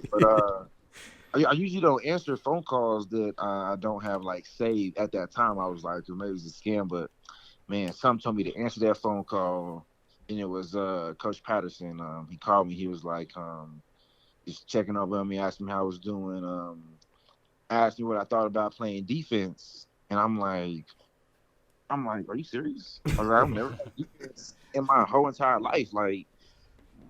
But I usually don't answer phone calls that I don't have like saved at that time. I was like, maybe it's a scam, but man, some told me to answer that phone call, and it was Coach Patterson. He called me. He was like, just checking up on me, asked me how I was doing. Asked me what I thought about playing defense, and I'm like, are you serious? I was like, I've never played defense in my whole entire life. Like,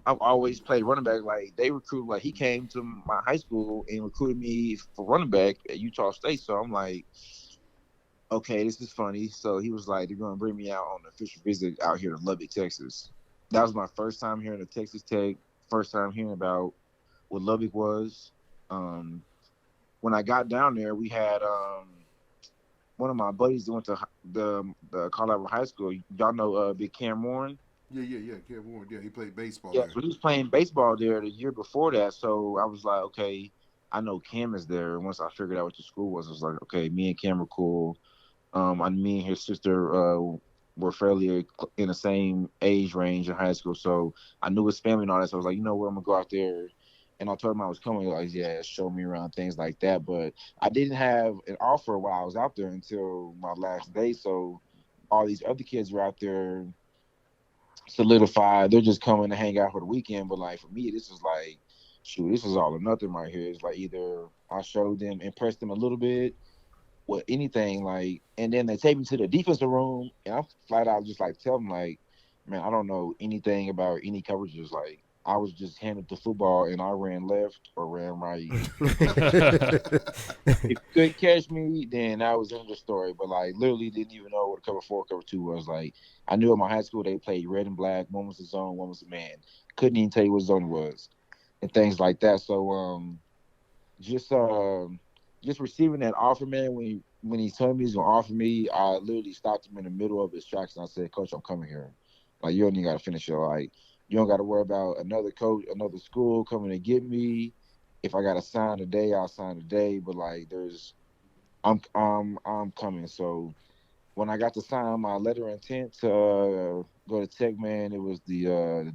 I've always played running back. Like, they recruited, like, he came to my high school and recruited me for running back at Utah State. So I'm like, okay, this is funny. So he was like, they're going to bring me out on an official visit out here to Lubbock, Texas. That was my first time hearing of Texas Tech, first time hearing about what Lubbock was. When I got down there, we had one of my buddies that went to the Colorado High School. Y'all know Big Cam Warren?
Yeah. Kevin Warren, yeah, he played baseball
Yeah,
there.
so he was playing baseball there the year before that. So I was like, okay, I know Cam is there. And once I figured out what the school was, I was like, okay, me and Cam were cool. Me and his sister were fairly in the same age range in high school, so I knew his family and all that. So I was like, you know what, I'm gonna go out there. And I told him I was coming. Like, yeah, show me around, things like that. But I didn't have an offer while I was out there until my last day. So all these other kids were out there solidified. They're just coming to hang out for the weekend. But like for me, this is like, shoot, this is all or nothing right here. It's like either I showed them, impressed them a little bit, with anything, like, and then they take me to the defensive room, and I'm flat out just like tell them like, man, I don't know anything about any coverages. Like, I was just handed the football and I ran left or ran right. If you couldn't catch me, then that was the end of the story. But like, literally didn't even know what a cover 4, cover 2 was. Like, I knew at my high school they played red and black. One was a zone, one was a man. Couldn't even tell you what zone it was, and things like that. So just just receiving that offer, man. When he told me he's gonna offer me, I literally stopped him in the middle of his tracks and I said, "Coach, I'm coming here. Like, you don't even gotta finish it. Like, you don't gotta worry about another coach, another school coming to get me. If I gotta sign today, I'll sign today. But like, I'm coming." So when I got to sign my letter of intent to go to Tech, man, it was the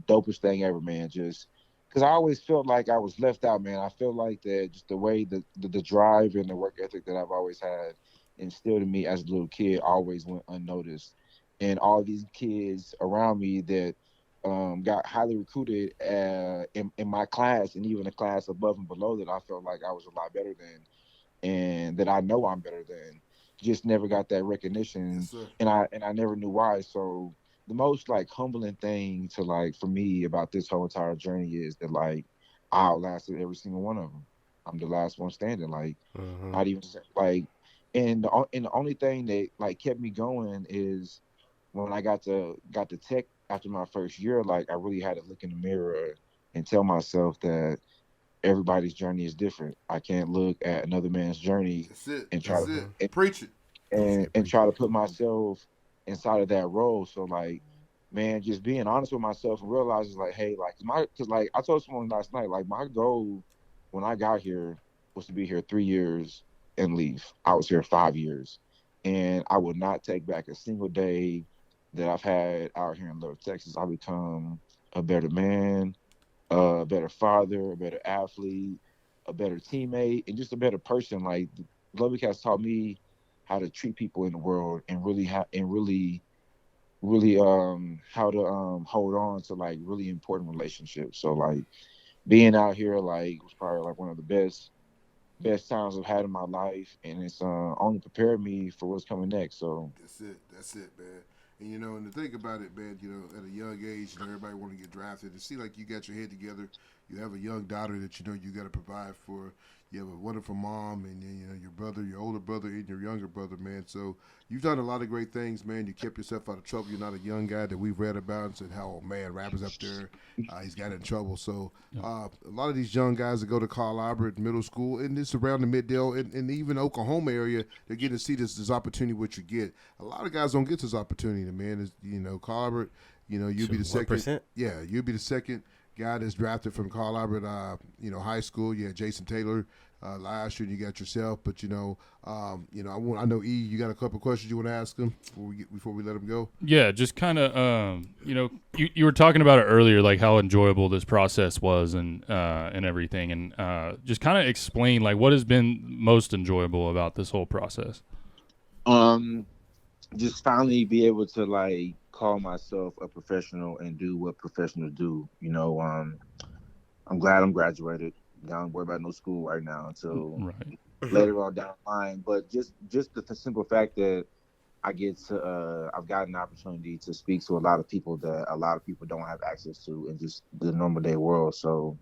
dopest thing ever, man. Just because I always felt like I was left out, man. I feel like that just the way the drive and the work ethic that I've always had instilled in me as a little kid always went unnoticed. And all these kids around me that got highly recruited in my class and even the class above and below that I felt like I was a lot better than and that I know I'm better than, just never got that recognition,
Yes, sir.
and I never knew why. So the most like humbling thing to like for me about this whole entire journey is that like I outlasted every single one of them. I'm the last one standing. Like,
Mm-hmm.
not even like, and the only thing that like kept me going is when I got to Tech after my first year. Like, I really had to look in the mirror and tell myself that everybody's journey is different. I can't look at another man's journey
That's it.
and try
That's
to
Mm-hmm.
it. Preach it.
and try to put myself inside of that role. So like, man, just being honest with myself and realizing like, hey, like because like I told someone last night, like my goal when I got here was to be here 3 years and leave. I was here 5 years, and I would not take back a single day that I've had out here in Lubbock, Texas. I become a better man, a better father, a better athlete, a better teammate, and just a better person. Like, Lubbock has taught me how to treat people in the world and really how to hold on to like really important relationships. So like being out here like was probably like one of the best times I've had in my life, and it's only prepared me for what's coming next. So
That's it. That's it, man. And you know, and to think about it, man, you know, at a young age, you know, everybody want to get drafted. It seems like you got your head together. you have a young daughter that you know you got to provide for. You have a wonderful mom, and then, you know, your brother, your older brother, and your younger brother, man. So you've done a lot of great things, man. You kept yourself out of trouble. You're not a young guy that we've read about and said, "How, oh, man, Rapper's up there, he's got in trouble." So a lot of these young guys that go to Carl Albert Middle School and this around the Middale and even Oklahoma area, they're getting to see this opportunity what you get. A lot of guys don't get this opportunity, man. Is, you know, Carl Albert, you know, you'll be the second.
1%?
Yeah, you'll be the second guy that's drafted from Carl Albert, you know, high school. You had Jason Taylor last year, and you got yourself. But you know, I know E, you got a couple of questions you want to ask him before we let him go.
Yeah, just kind of, you know, you were talking about it earlier, like how enjoyable this process was and everything, and just kind of explain like what has been most enjoyable about this whole process.
Just finally be able to like call myself a professional and do what professionals do. You know, I'm glad I'm graduated. I don't worry about no school right now until later on down the line. But just the simple fact that I get to, I've got an opportunity to speak to a lot of people that a lot of people don't have access to in just the normal day world. So,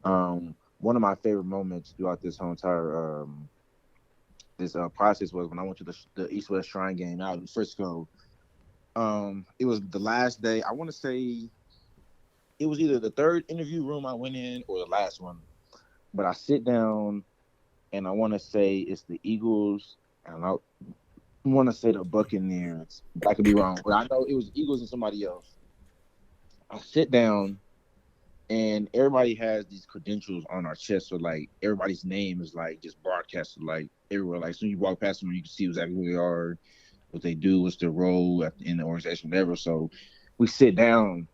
one of my favorite moments throughout this whole entire this process was when I went to the East-West Shrine game out in Frisco. It was the last day. I want to say it was either the third interview room I went in or the last one. But I sit down, and I want to say it's the Eagles, and I want to say the Buccaneers. But I could be wrong. But I know it was Eagles and somebody else. I sit down, and everybody has these credentials on our chest. So, like, everybody's name is, like, just broadcasted, like, everywhere. Like, as soon as you walk past them, you can see exactly who they are, what they do, what's their role in the organization, whatever. So we sit down,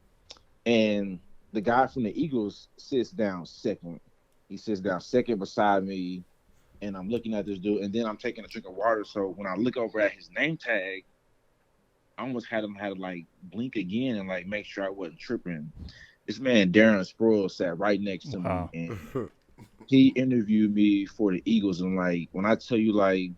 and the guy from the Eagles sits down second. He sits down second beside me, and I'm looking at this dude, and then I'm taking a drink of water. So when I look over at his name tag, I almost had to like blink again and like make sure I wasn't tripping. This man, Darren Sproles, sat right next to me, and he interviewed me for the Eagles. And like, when I tell you, like,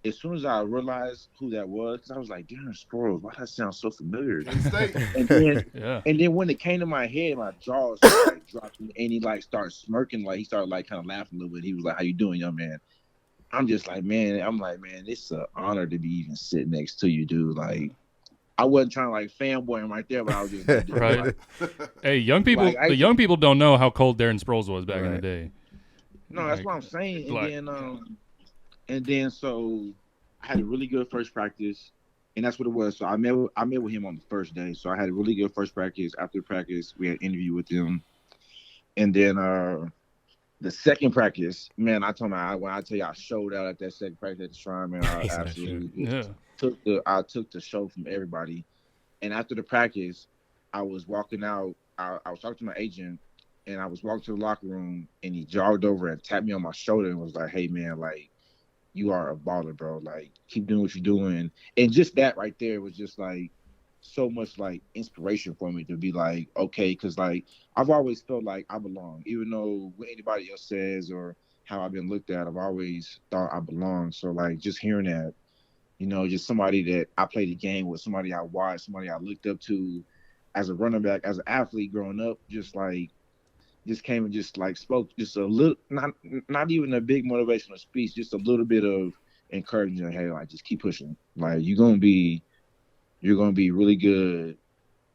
as soon as I realized who that was, because I was like, Darren Sproles, why that sounds so familiar? And then when it came to my head, my jaw like dropped, and he like started smirking, like he started like kind of laughing a little bit. He was like, "How you doing, young man?" I'm just like, man, it's an honor to be even sitting next to you, dude. Like, I wasn't trying to like fanboy him right there, but I was just like, dude,
right. Hey, young people,
like,
the young people don't know how cold Darren Sproles was back in the day.
No, that's what I'm saying. And then so I had a really good first practice, and that's what it was. So I met with him on the first day. So I had a really good first practice. After practice, we had an interview with him, and then the second practice, man, I told him when I tell you I showed out at that second practice at the Shrine, man, I absolutely took the show from everybody. And after the practice, I was walking out. I was talking to my agent, and I was walking to the locker room, and he jogged over and tapped me on my shoulder and was like, "Hey, man, like, you are a baller, bro. Like, keep doing what you're doing." And just that right there was just like so much like inspiration for me to be like, okay, because like I've always felt like I belong, even though what anybody else says or how I've been looked at, I've always thought I belong. So like just hearing that, you know, just somebody that I played the game with, somebody I watched, somebody I looked up to as a running back, as an athlete growing up, just came and just like spoke just a little, not even a big motivational speech, just a little bit of encouragement. Hey, like, just keep pushing. Like, you're gonna be really good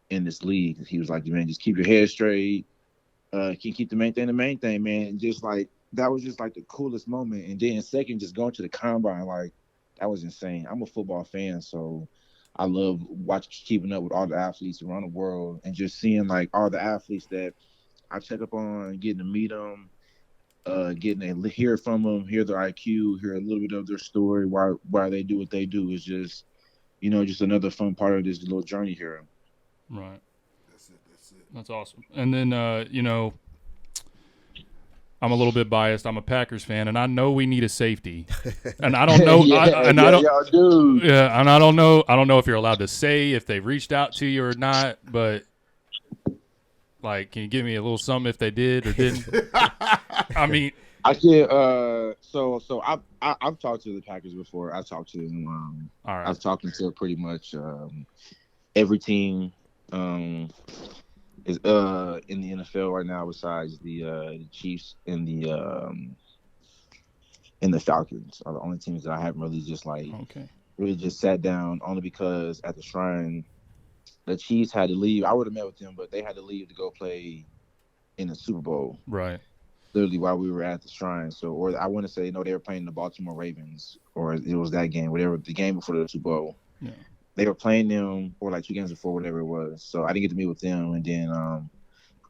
in this league. He was like, man, just keep your head straight. Keep the main thing, man. And just like that was just like the coolest moment. And then second, just going to the combine, like that was insane. I'm a football fan, so I love keeping up with all the athletes around the world and just seeing like all the athletes that I check up on, getting to meet them, getting to hear from them, hear their IQ, hear a little bit of their story, why they do what they do is just, you know, just another fun part of this little journey here.
Right. That's it. That's awesome. And then, you know, I'm a little bit biased. I'm a Packers fan, and I know we need a safety. And I don't know. I don't know. I don't know if you're allowed to say if they reached out to you or not, but. Like, can you give me a little something if they did or didn't? I mean,
I can. So I've talked to the Packers before. I've talked to them.
All right.
I've talked to pretty much every team. is in the NFL right now besides the Chiefs and the Falcons are the only teams that I haven't
Okay.
really just sat down only because at the Shrine the Chiefs had to leave. I would have met with them, but they had to leave to go play in the Super Bowl.
Right.
Literally while we were at the Shrine. So, or I want to say, no, they were playing the Baltimore Ravens, or it was that game, whatever the game before the Super Bowl.
Yeah.
They were playing them, or like 2 games before, whatever it was. So I didn't get to meet with them, and then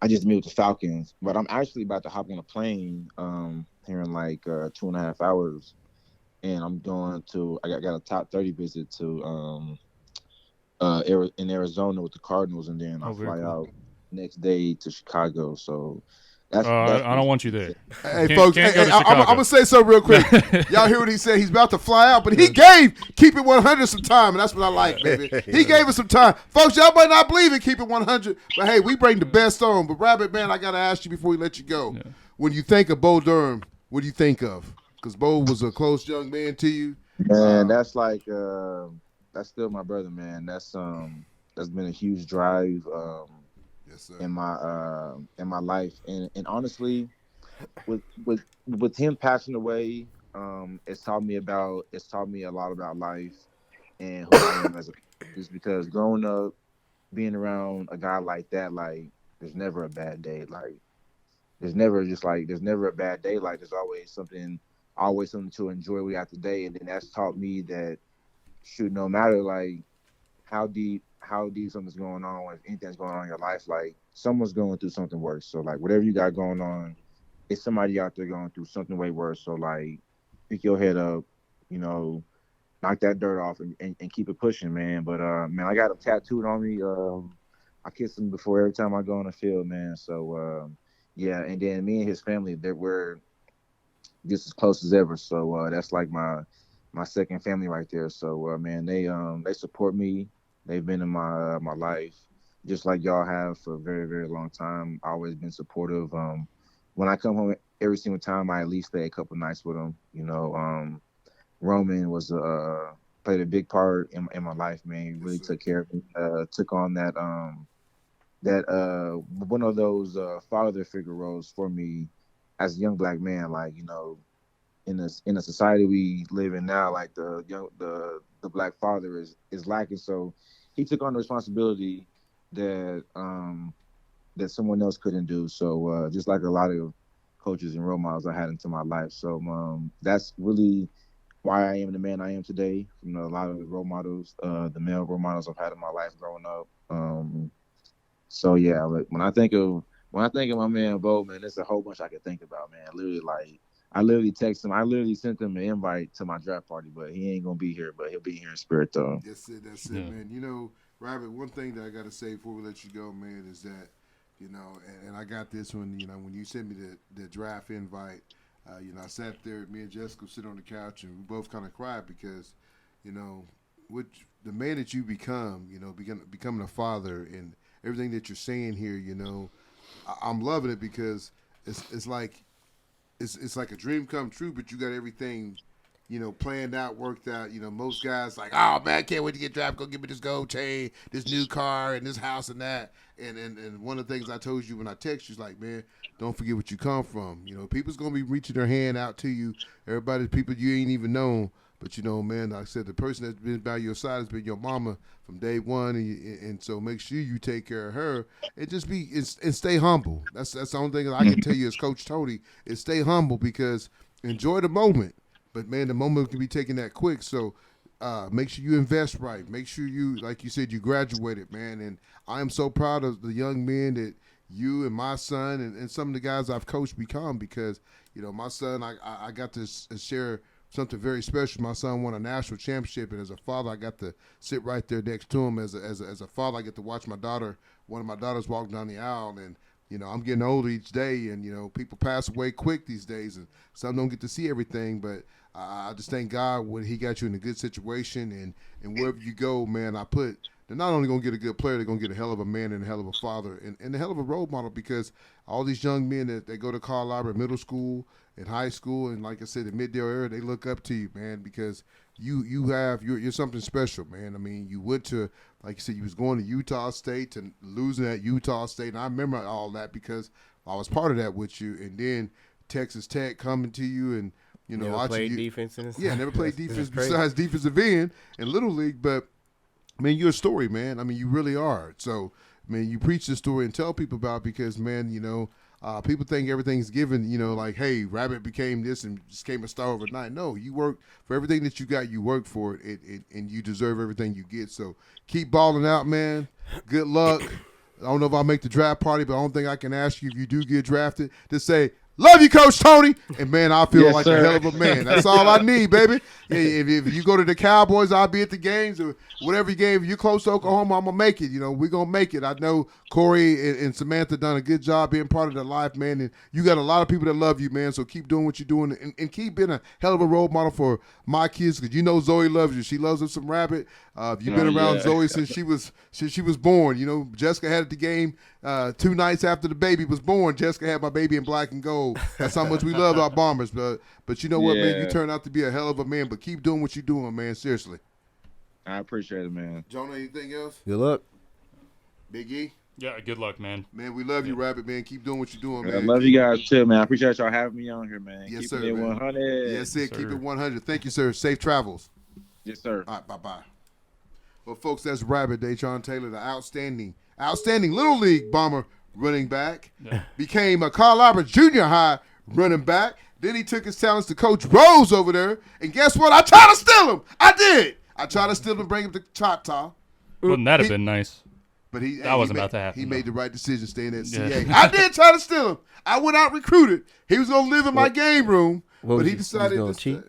I just met with the Falcons. But I'm actually about to hop on a plane here in like 2.5 hours, and I'm going to. I got a top 30 visit to in Arizona with the Cardinals, and then I
Oh, very
fly
cool.
out next day to Chicago. So that's
I don't want you there.
Hey,
Can't-
folks,
can't go to
I'm
Chicago.
going to say something real quick. Y'all hear what he said? He's about to fly out, but he gave Keep It 100 some time, and that's what I like, baby. He gave us some time. Folks, y'all might not believe it, Keep It 100, but hey, we bring the best on. But, Rabbit, man, I got to ask you before we let you go.
Yeah.
When you think of Bo Durham, what do you think of? Because Bo was a close young man to you.
Man, that's like that's still my brother, man. That's been a huge drive
Yes, sir.
in my life, and honestly, with him passing away, it's taught me a lot about life and who I am as a just because growing up, being around a guy like that, like there's never a bad day, like there's never a bad day, like there's always something to enjoy we have today, and then that's taught me that shoot, no matter like how deep something's going on, or if anything's going on in your life, like someone's going through something worse. So like whatever you got going on, it's somebody out there going through something way worse. So like pick your head up, you know, knock that dirt off and keep it pushing, man. But man, I got him tattooed on me. I kiss him before every time I go on the field, man. So yeah, and then me and his family, that we're just as close as ever. So that's like my second family right there. So man, they support me. They've been in my life just like y'all have for a very very long time. Always been supportive. When I come home every single time, I at least stay a couple nights with them. You know, Roman was played a big part in my life, man. He really took care of me. Took on that one of those father figure roles for me as a young black man. Like, you know, in a society we live in now, like the black father is lacking. So he took on the responsibility that that someone else couldn't do. So just like a lot of coaches and role models I had into my life. So that's really why I am the man I am today. You know, a lot of the role models, the male role models I've had in my life growing up. So yeah, like when I think of my man Bo, man, there's a whole bunch I could think about, man. Literally, like I literally text him. I literally sent him an invite to my draft party, but he ain't gonna be here. But he'll be here in spirit, though.
That's it,
Yeah.
man. You know, Rabbit, one thing that I got to say before we let you go, man, is that, you know, and I got this when, you know, when you sent me the draft invite, you know, I sat there, me and Jessica sit on the couch, and we both kind of cried because, you know, the man that you become, you know, becoming a father and everything that you're saying here, you know, I'm loving it because it's like a dream come true, but you got everything, you know, planned out, worked out. You know, most guys like, oh man, I can't wait to get drafted. Go give me this gold chain, this new car, and this house and that. And one of the things I told you when I text you is like, man, don't forget what you come from. You know, people's gonna be reaching their hand out to you. Everybody's people you ain't even known. But you know, man, like I said, the person that's been by your side has been your mama from day one, and so make sure you take care of her and just and stay humble. That's the only thing that I can tell you as Coach Tony is stay humble because enjoy the moment. But man, the moment can be taken that quick. So make sure you invest right. Make sure you, like you said, you graduated, man. And I am so proud of the young men that you and my son and some of the guys I've coached become because, you know, my son, I got to share something very special. My son won a national championship, and as a father, I got to sit right there next to him. As a father, I get to watch one of my daughters walk down the aisle, and you know, I'm getting older each day, and you know, people pass away quick these days, and some don't get to see everything. But I just thank God when He got you in a good situation, and wherever you go, man, I put they're not only going to get a good player, they're going to get a hell of a man and a hell of a father and a hell of a role model, because all these young men that they go to Carl Albert middle school and high school and, like I said, the Middale area, they look up to you, man, because you're something special, man. I mean, you went to, like you said, you was going to Utah State and losing at Utah State, and I remember all that because I was part of that with you, and then Texas Tech coming to you and, you know,
never played defense.
Never played defense besides defensive end in Little League. But, I mean, you're a story, man. I mean, you really are. So, I mean, you preach the story and tell people about it because, man, you know, people think everything's given, you know, like, hey, Rabbit became this and just became a star overnight. No, you worked for everything that you got. You worked for it, and you deserve everything you get. So keep balling out, man. Good luck. I don't know if I'll make the draft party, but I don't think I can ask you if you do get drafted to say, love you, Coach Tony. And, man, I feel like a hell of a man. That's all I need, baby. If you go to the Cowboys, I'll be at the games or whatever game. If you're close to Oklahoma, I'm going to make it. You know, we're going to make it. I know Corey and Samantha done a good job being part of their life, man. And you got a lot of people that love you, man. So keep doing what you're doing and keep being a hell of a role model for my kids because you know Zoe loves you. She loves her some Rabbit. You've been around Zoe since she was born. You know, Jessica had at the game 2 nights after the baby was born. Jessica had my baby in black and gold. That's how much we love our Bombers. But you know what, man? You turned out to be a hell of a man. But keep doing what you're doing, man. Seriously.
I appreciate it, man.
Jonah, anything else?
Good luck.
Big E?
Yeah, good luck, man.
Man, we love you, Rabbit, man. Keep doing what you're doing, man.
I love you guys, too, man. I appreciate y'all having me on here, man.
Yes,
Keep
sir,
it
man.
100.
Yes, sir. Keep it 100. Thank you, sir. Safe travels.
Yes, sir.
All right, bye-bye. Well, folks, that's Rabbit Dadrion Taylor, the outstanding Little League Bomber running back. Yeah. Became a Carl Albert Junior High running back. Then he took his talents to Coach Rose over there. And guess what? I tried to steal him. I did. I tried to steal him and bring him to Choctaw.
Wouldn't that have been nice?
But
that wasn't about to happen.
He made the right decision staying at CA. I did try to steal him. I went out recruited. He was going to live in my game room. But he decided to cheat.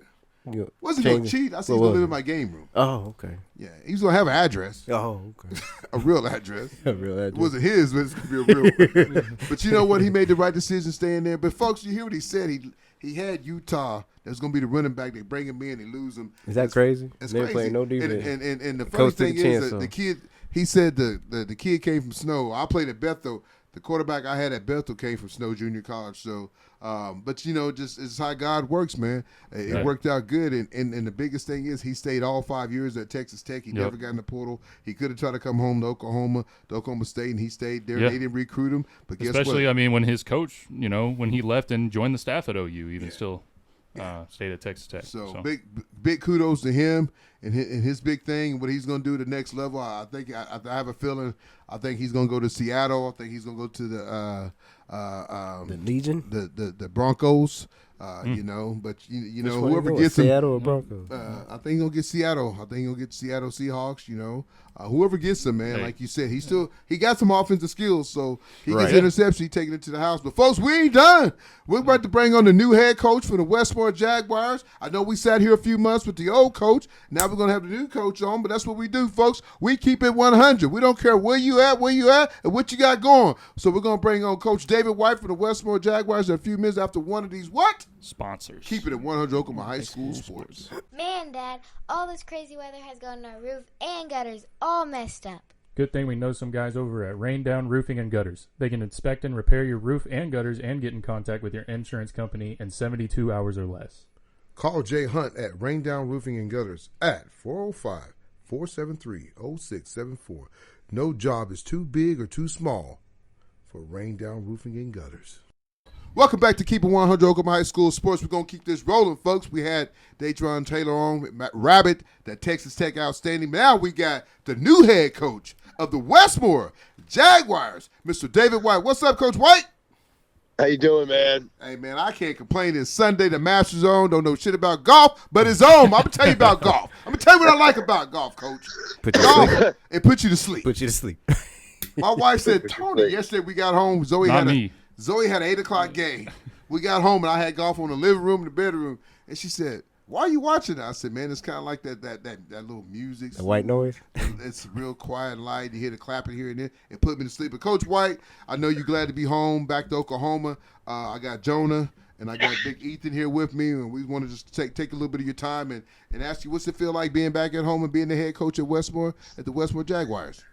Wasn't going to cheat. I said he was going to live in my game room.
Oh, okay.
Yeah, he was going to have an address.
Oh, okay.
A real address.
A real address.
It wasn't his, but it's going to be a real one. But you know what? He made the right decision staying there. But, folks, you hear what he said. He had Utah. That's going to be the running back. They bring him in. They lose him.
Is that crazy?
That's
Never
crazy.
Playing no defense.
And the funny thing is that the kid, he said the kid came from Snow. I played at Bethel. The quarterback I had at Bethel came from Snow Junior College. So, but, you know, just it's how God works, man. It worked out good. And the biggest thing is he stayed all 5 years at Texas Tech. He never got in the portal. He could have tried to come home to Oklahoma State, and he stayed there. They didn't recruit him. But guess what?
Especially, I mean, when his coach, you know, when he left and joined the staff at OU, still stayed at Texas Tech.
So big kudos to him and his big thing, what he's going to do to the next level. I think I have a feeling. I think he's going to go to Seattle. I think he's going to go to
the Legion,
the Broncos. You know, but you know whoever gets him,
Seattle or Broncos.
I think he'll get Seattle. I think he'll get Seattle Seahawks. You know, whoever gets him, man. Like you said, he got some offensive skills, so he gets interception. He taking it to the house. But folks, we ain't done. We're about to bring on the new head coach for the Westmoore Jaguars. I know we sat here a few months with the old coach. Now we're gonna have the new coach on, but that's what we do, folks. We keep it 100. We don't care where you at, and what you got going. So we're gonna bring on Coach David White for the Westmoore Jaguars in a few minutes after one of these
sponsors.
Keep it at 100 Oklahoma High School Sports.
Man, Dad, all this crazy weather has gotten our roof and gutters all messed up.
Good thing we know some guys over at Rain Down Roofing and Gutters. They can inspect and repair your roof and gutters and get in contact with your insurance company in 72 hours or less.
Call Jay Hunt at Rain Down Roofing and Gutters at 405-473-0674. No job is too big or too small for Rain Down Roofing and Gutters. Welcome back to Keep It 100 Oklahoma High School Sports. We're going to keep this rolling, folks. We had Dadrion Taylor on, Rabbit, that Texas Tech outstanding. Now we got the new head coach of the Westmoore Jaguars, Mr. David White. What's up, Coach White?
How you doing, man?
Hey, man, I can't complain. It's Sunday. The Masters on. Don't know shit about golf, but it's on. I'm going to tell you about golf. I'm going to tell you what I like about golf, Coach. Golf, it puts you to sleep.
Put you to sleep.
My wife said, Tony, yesterday we got home. Zoe had an 8 o'clock game. We got home, and I had golf on the living room and the bedroom. And she said, why are you watching it? I said, man, it's kind of like that little music.
The white noise?
It's real quiet, light. You hear the clapping here and there. It put me to sleep. But, Coach White, I know you're glad to be home, back to Oklahoma. I got Jonah and I got Big Ethan here with me, and we want to just take a little bit of your time and ask you, what's it feel like being back at home and being the head coach at Westmoore, at the Westmoore Jaguars?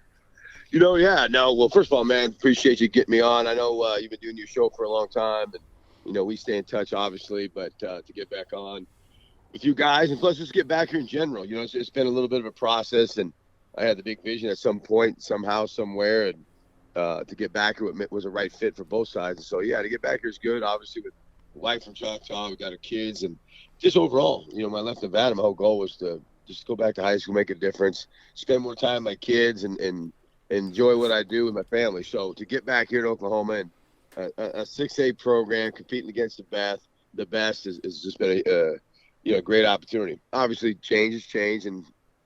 Yeah, no, well, first of all, man, appreciate you getting me on. I know you've been doing your show for a long time, and, we stay in touch, obviously, but to get back on with you guys, and plus just get back here in general, it's been a little bit of a process, and I had the big vision at some point, somehow, somewhere, and to get back here was a right fit for both sides. And so, yeah, to get back here is good, obviously, with wife from Choctaw, we got our kids, and just overall, when I left Nevada, my whole goal was to just go back to high school, make a difference, spend more time with my kids, and enjoy what I do with my family. So to get back here in Oklahoma and a 6A program competing against the best has just been a great opportunity. Obviously, change and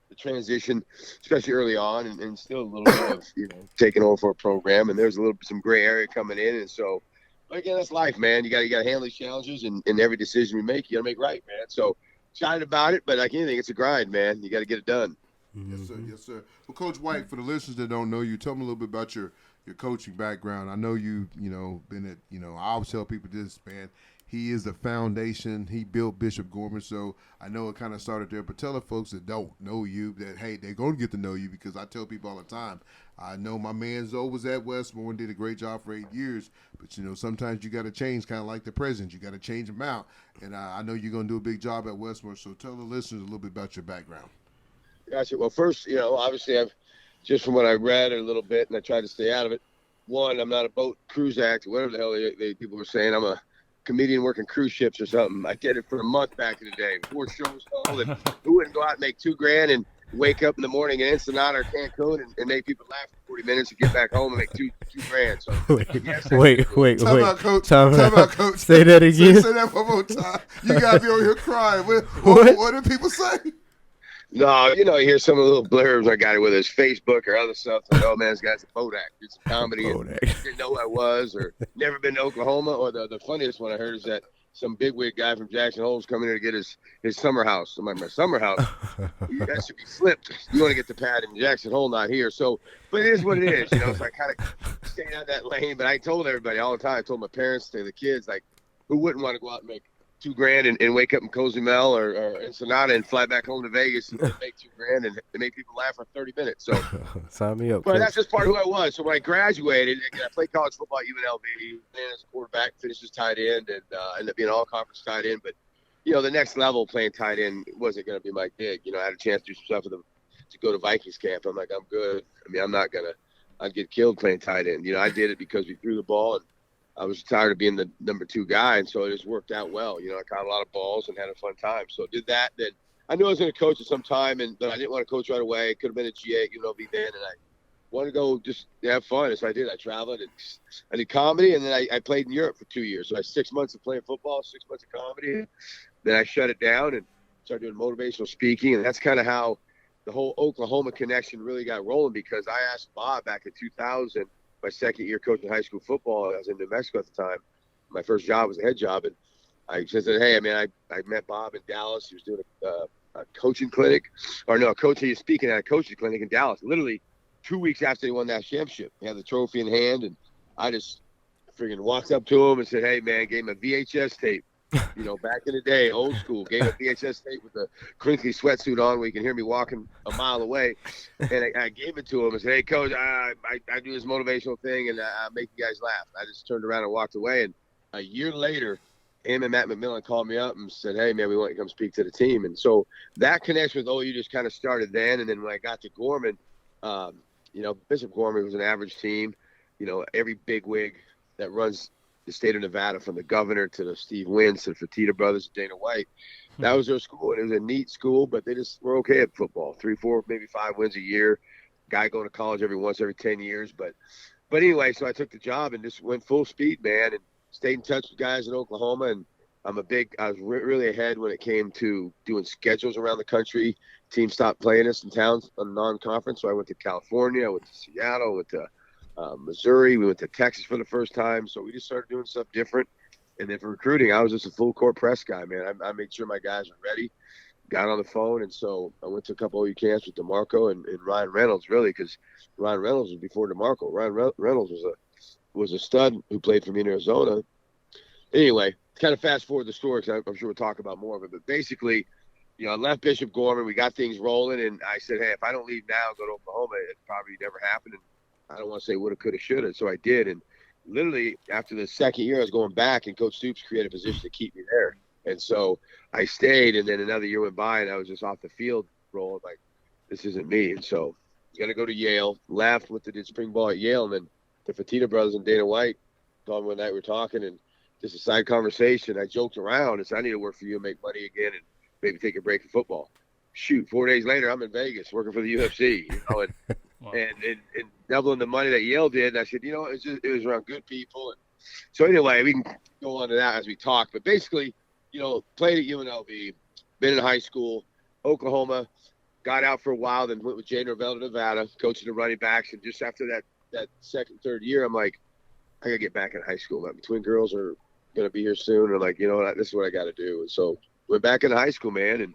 the transition, especially early on, and still a little bit of taking over for a program, and there's some gray area coming in, and so. But again, that's life, man. You got to handle these challenges, and every decision we make, you got to make right, man. So excited about it, but like anything, it's a grind, man. You got to get it done.
Yes, sir. Yes, sir. Well, Coach White, for the listeners that don't know you, tell them a little bit about your coaching background. I know you been at, I always tell people this, man. He is the foundation. He built Bishop Gorman, so I know it kind of started there. But tell the folks that don't know you that, hey, they're going to get to know you, because I tell people all the time, I know my man Zoe was at Westmoore and did a great job for 8 years, but, sometimes you got to change, kind of like the president. You got to change them out, and I know you're going to do a big job at Westmoore, so tell the listeners a little bit about your background.
Gotcha. Well, first, obviously I've just from what I read a little bit, and I tried to stay out of it. One, I'm not a boat cruise act, whatever the hell they people were saying. I'm a comedian working cruise ships or something. I did it for a month back in the day. 4 shows told, and who wouldn't go out and make $2,000 and wake up in the morning in Ensenada or Cancun and make people laugh for 40 minutes and get back home and make $2,000. So
Wait. Time out, Coach.
Say that again.
Say that one more time. You got me over here crying. What do people say?
No, you hear some of the little blurbs I got it with his Facebook or other stuff. Like, oh, man, this guy's a boat act. Did some comedy. Didn't know who I was, or never been to Oklahoma. Or the funniest one I heard is that some bigwig guy from Jackson Hole's coming here to get his summer house. I'm like, my summer house? That should be flipped. You want to get the pad in Jackson Hole, not here. So, but it is what it is, So I kind of stayed out that lane. But I told everybody all the time. I told my parents, to the kids, like, who wouldn't want to go out and make $2,000 and wake up in Cozumel or Ensenada and fly back home to Vegas and make $2,000 and make people laugh for 30 minutes. So
sign me up.
But that's just part of who I was. So when I graduated, I played college football at UNLV, then as a quarterback, finished as tight end, and ended up being an all-conference tight end. But the next level playing tight end wasn't going to be my gig. I had a chance to do some stuff to go to Vikings camp. I'm like, I'm good. I mean, I'd get killed playing tight end. I did it because we threw the ball, and I was tired of being the number 2 guy, and so it just worked out well. I caught a lot of balls and had a fun time. So did that. Then I knew I was going to coach at some time, but I didn't want to coach right away. It could have been a GA at UNLV then, and I wanted to go just have fun. And so I did. I traveled, and I did comedy, and then I played in Europe for 2 years. So I had 6 months of playing football, 6 months of comedy. Then I shut it down and started doing motivational speaking, and that's kind of how the whole Oklahoma connection really got rolling, because I asked Bob back in 2000, my second year coaching high school football. I was in New Mexico at the time. My first job was a head job, and I said, hey, I met Bob in Dallas. He was doing a coaching clinic, he was speaking at a coaching clinic in Dallas. Literally 2 weeks after they won that championship, he had the trophy in hand, and I just freaking walked up to him and said, hey, man, gave him a VHS tape. Back in the day, old school, gave a VHS tape with a crinkly sweatsuit on where you can hear me walking a mile away. And I gave it to him and said, hey, Coach, I do this motivational thing, and I make you guys laugh. I just turned around and walked away. And a year later, him and Matt McMillan called me up and said, hey, man, we want you to come speak to the team. And so that connection with OU just kind of started then. And then when I got to Gorman, Bishop Gorman was an average team. Every bigwig that runs the state of Nevada, from the governor to the Steve Wynn to the Fertitta brothers, Dana White, that was their school. And it was a neat school, but they just were okay at football. 3, 4, maybe 5 wins a year. Guy going to college every 10 years. But anyway, so I took the job and just went full speed, man, and stayed in touch with guys in Oklahoma. And I was really ahead when it came to doing schedules around the country. Teams stopped playing us in towns on non-conference, so I went to California, I went to Seattle, I went to Missouri. We went to Texas for the first time. So we just started doing stuff different. And then for recruiting, I was just a full court press guy, man. I made sure my guys were ready, got on the phone. And so I went to a couple OU camps with DeMarco and Ryan Reynolds, really, because Ryan Reynolds was before DeMarco. Ryan Reynolds was a stud who played for me in Arizona. anyway, kind of fast forward the story because I'm sure we'll talk about more of it. But basically, I left Bishop Gorman. We got things rolling, and I said, hey, if I don't leave now and go to Oklahoma, it probably never happened. And I don't want to say woulda, coulda, shoulda. So I did. And literally after the second year, I was going back, and Coach Stoops created a position to keep me there. And so I stayed, and then another year went by, and I was just off the field rolling like, this isn't me. And so got to go to Yale. Left, went to did spring ball at Yale, and then the Fertitta brothers and Dana White called me one night. We were talking, and just a side conversation. I joked around and said, I need to work for you and make money again and maybe take a break from football. Shoot, 4 days later, I'm in Vegas working for the UFC, and, wow. and doubling the money that Yale did. And I said, it was around good people. And so anyway, we can go on to that as we talk. But basically, played at UNLV, been in high school, Oklahoma, got out for a while, then went with Jay Norvell to Nevada, coaching the running backs. And just after that second, third year, I'm like, I got to get back in high school. My twin girls are going to be here soon. And like, this is what I got to do. And so went back into high school, man, and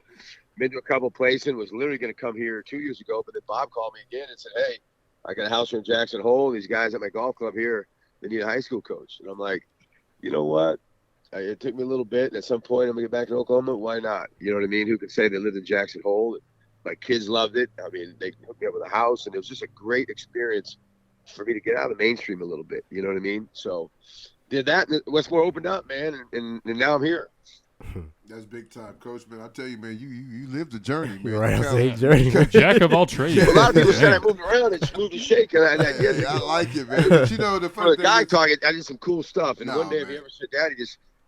been to a couple places, and was literally going to come here 2 years ago. But then Bob called me again and said, hey, I got a house here in Jackson Hole. These guys at my golf club here, they need a high school coach. And I'm like, you know what? It took me a little bit. And at some point, I'm going to get back to Oklahoma. Why not? You know what I mean? Who could say they lived in Jackson Hole? And my kids loved it. I mean, they hooked me up with a house, and it was just a great experience for me to get out of the mainstream a little bit. You know what I mean? So did that, and Westmoore opened up, man, and now I'm here.
That's big time, Coach, man. I tell you, man, you lived the journey, man.
Right, same journey.
Jack of all trades.
A lot of people said I moved around and moved and shake. And
I like it, man. But the funny thing
guy
is,
talking, I did some cool stuff. And one day, if you ever sit down,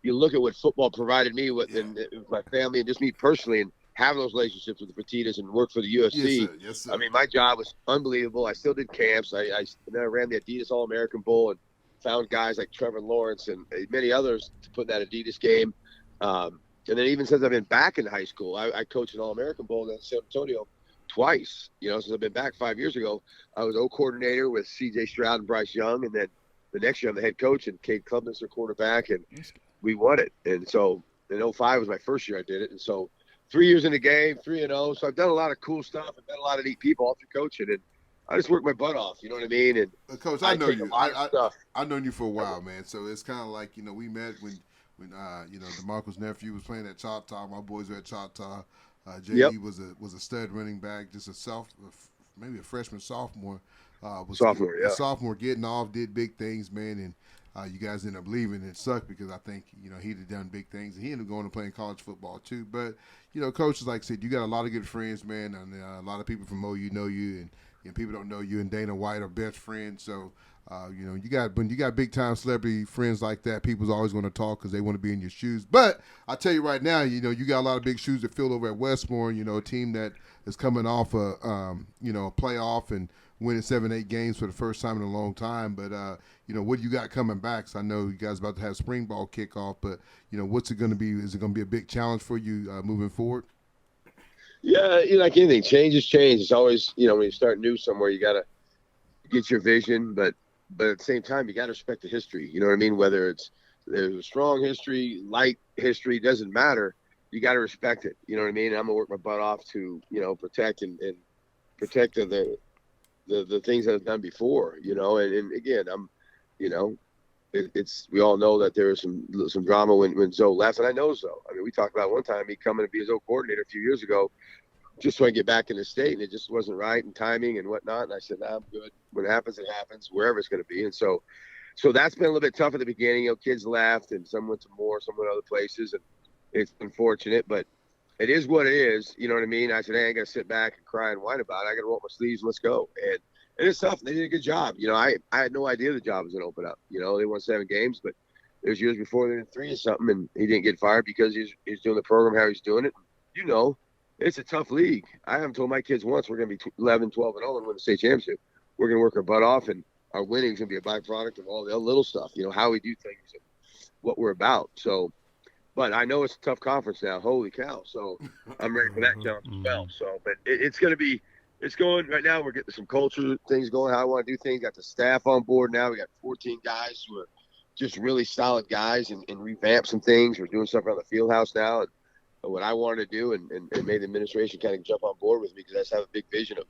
you look at what football provided me with, and my family, and just me personally, and having those relationships with the Fertittas and work for the UFC.
Yes, sir.
I mean, my job was unbelievable. I still did camps. I ran the Adidas All-American Bowl and found guys like Trevor Lawrence and many others to put in that Adidas game. And then even since I've been back in high school, I coached an All-American Bowl in San Antonio twice. Since I've been back 5 years ago, I was O-coordinator with C.J. Stroud and Bryce Young. And then the next year I'm the head coach, and Cade Klubnik's their quarterback, and we won it. And so in 05 was my first year I did it. And so 3 years in the game, 3-0. So I've done a lot of cool stuff and met a lot of neat people all through coaching. And I just worked my butt off, you know what I mean? And
Coach, I know you. I've known you for a while, man. So it's kind of like, we met when DeMarco's nephew was playing at Choctaw. My boys were at Choctaw. J.E. was a stud running back, just maybe a freshman, sophomore. Sophomore getting off, did big things, man, and you guys ended up leaving. It sucked because I think, he'd have done big things, and he ended up going to playing college football too. But, Coach, like I said, you got a lot of good friends, man, and a lot of people from OU know you, and people don't know you and Dana White are best friends. So, when you got big time celebrity friends like that, people's always going to talk because they want to be in your shoes. But I tell you right now, you got a lot of big shoes to fill over at Westmoore. A team that is coming off a playoff and winning 7-8 games for the first time in a long time. But what do you got coming back? So I know you guys about to have spring ball kickoff, but what's it going to be? Is it going to be a big challenge for you moving forward?
Yeah, like anything, change is change. It's always, when you start new somewhere, you got to get your vision, but at the same time, you got to respect the history. You know what I mean? Whether there's a strong history, light history, doesn't matter. You got to respect it. You know what I mean? I'm gonna work my butt off to, protect and protect the things that I've done before. And again, I'm, we all know that there was some drama when Zoe left, and I know Zoe. I mean, we talked about one time he coming to be his own coordinator a few years ago, just so I can get back in the state, and it just wasn't right, and timing and whatnot. And I said, nah, I'm good. When it happens, wherever it's going to be. And so that's been a little bit tough at the beginning. Kids left, and some went to Moore, some went to other places, and it's unfortunate, but it is what it is. You know what I mean? I said, hey, I ain't got to sit back and cry and whine about it. I got to roll up my sleeves and let's go. And it's tough. They did a good job. I had no idea the job was going to open up. They won 7 games, but there's years before they did 3 or something, and he didn't get fired because he's doing the program how he's doing it. It's a tough league. I haven't told my kids once we're going to be 11, 12, and 0 and win the state championship. We're going to work our butt off, and our winning's going to be a byproduct of all the little stuff, how we do things and what we're about. So, but I know it's a tough conference now. Holy cow. So I'm ready for that challenge as well. So, but it's going to be – it's going – right now we're getting some culture things going, how I want to do things. Got the staff on board now. We got 14 guys who are just really solid guys and revamp some things. We're doing stuff around the field house now. And what I wanted to do and made the administration kind of jump on board with me because I just have a big vision of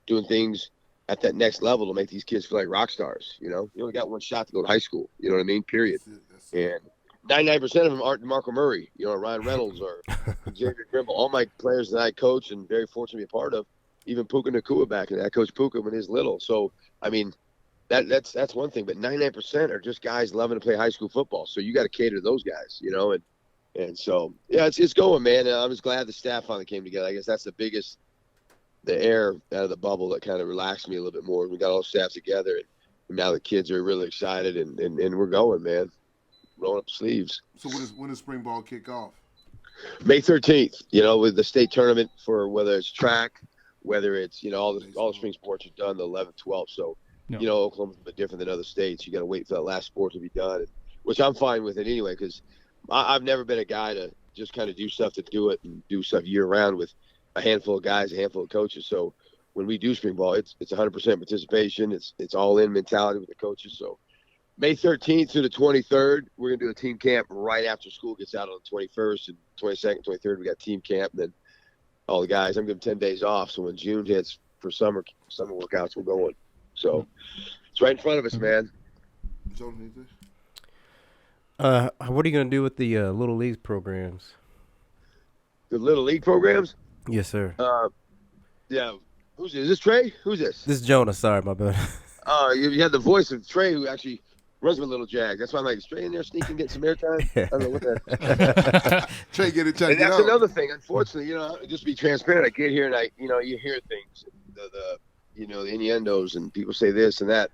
doing things at that next level to make these kids feel like rock stars. You only got one shot to go to high school. You know what I mean? Period. And 99% of them aren't DeMarco Murray, Ryan Reynolds or Xavier Grimble. All my players that I coach and very fortunate to be a part of, even Puka Nakua back in that. I coached Puka when he was little. So, I mean, that's one thing. But 99% are just guys loving to play high school football. So you got to cater to those guys, And so, yeah, it's going, man. And I'm just glad the staff finally came together. I guess that's the air out of the bubble that kind of relaxed me a little bit more. We got all the staff together, and now the kids are really excited, and we're going, man. Rolling up sleeves.
So when does spring ball kick off?
May 13th, with the state tournament for whether it's track, whether it's, all the spring sports are done the 11th, 12th. So, Oklahoma's a bit different than other states. You got to wait for that last sport to be done, which I'm fine with it anyway, because I've never been a guy to just kind of do stuff to do it and do stuff year round with a handful of guys, a handful of coaches. So when we do spring ball, it's 100% participation. It's all in mentality with the coaches. So May 13th through the 23rd, we're going to do a team camp right after school gets out on the 21st and 22nd, 23rd. We got team camp. And then all the guys, I'm giving 10 days off. So when June hits for summer workouts, we're going. So it's right in front of us, man.
What are you going to do with the Little League programs?
The Little League programs?
Yes, sir.
Yeah. Who's this? Is this Trey? Who's this?
This is Jonah. Sorry, my bad.
You had the voice of Trey, who actually runs with Little Jag. That's why I'm like, is Trey in there sneaking, getting some airtime? I don't know what that.
Trey, get it checked
And that's
out.
another thing. Unfortunately, just to be transparent, I get here and you hear things, the innuendos, and people say this and that.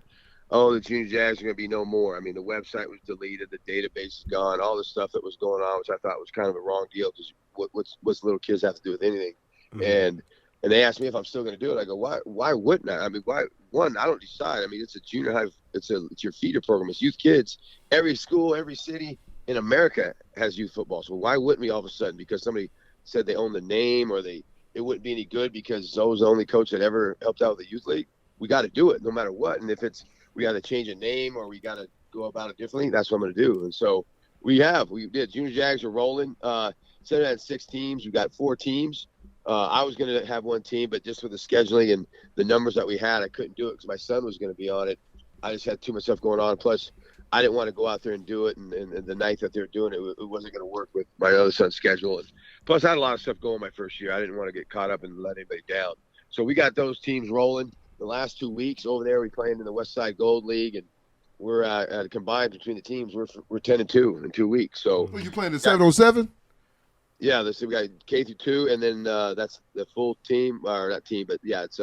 Oh, the junior Jags are going to be no more. I mean, the website was deleted, the database is gone, all the stuff that was going on, which I thought was kind of a wrong deal, because what's little kids have to do with anything? Mm-hmm. And they asked me if I'm still going to do it. I go, why wouldn't I? I mean, why? One, I don't decide. I mean, it's a junior high. It's your feeder program. It's youth kids. Every school, every city in America has youth football. So why wouldn't we all of a sudden? Because somebody said they own the name, or it wouldn't be any good because Zoe was the only coach that ever helped out with the youth league. We got to do it no matter what. And if we got to change a name or we got to go about it differently, that's what I'm going to do. And so we did. Junior Jags are rolling. Instead of having 6 teams, we got 4 teams. I was going to have one team, but just with the scheduling and the numbers that we had, I couldn't do it because my son was going to be on it. I just had too much stuff going on. Plus, I didn't want to go out there and do it, and the night that they were doing it, it wasn't going to work with my other son's schedule. And plus, I had a lot of stuff going my first year. I didn't want to get caught up and let anybody down. So we got those teams rolling. The last 2 weeks over there, we playing in the West Side Gold League, and we're at combined between the teams. We're 10-2 in 2 weeks. So
Were you playing the 707?
Yeah, we got K through 2, and then that's the full team, or not team, but yeah, it's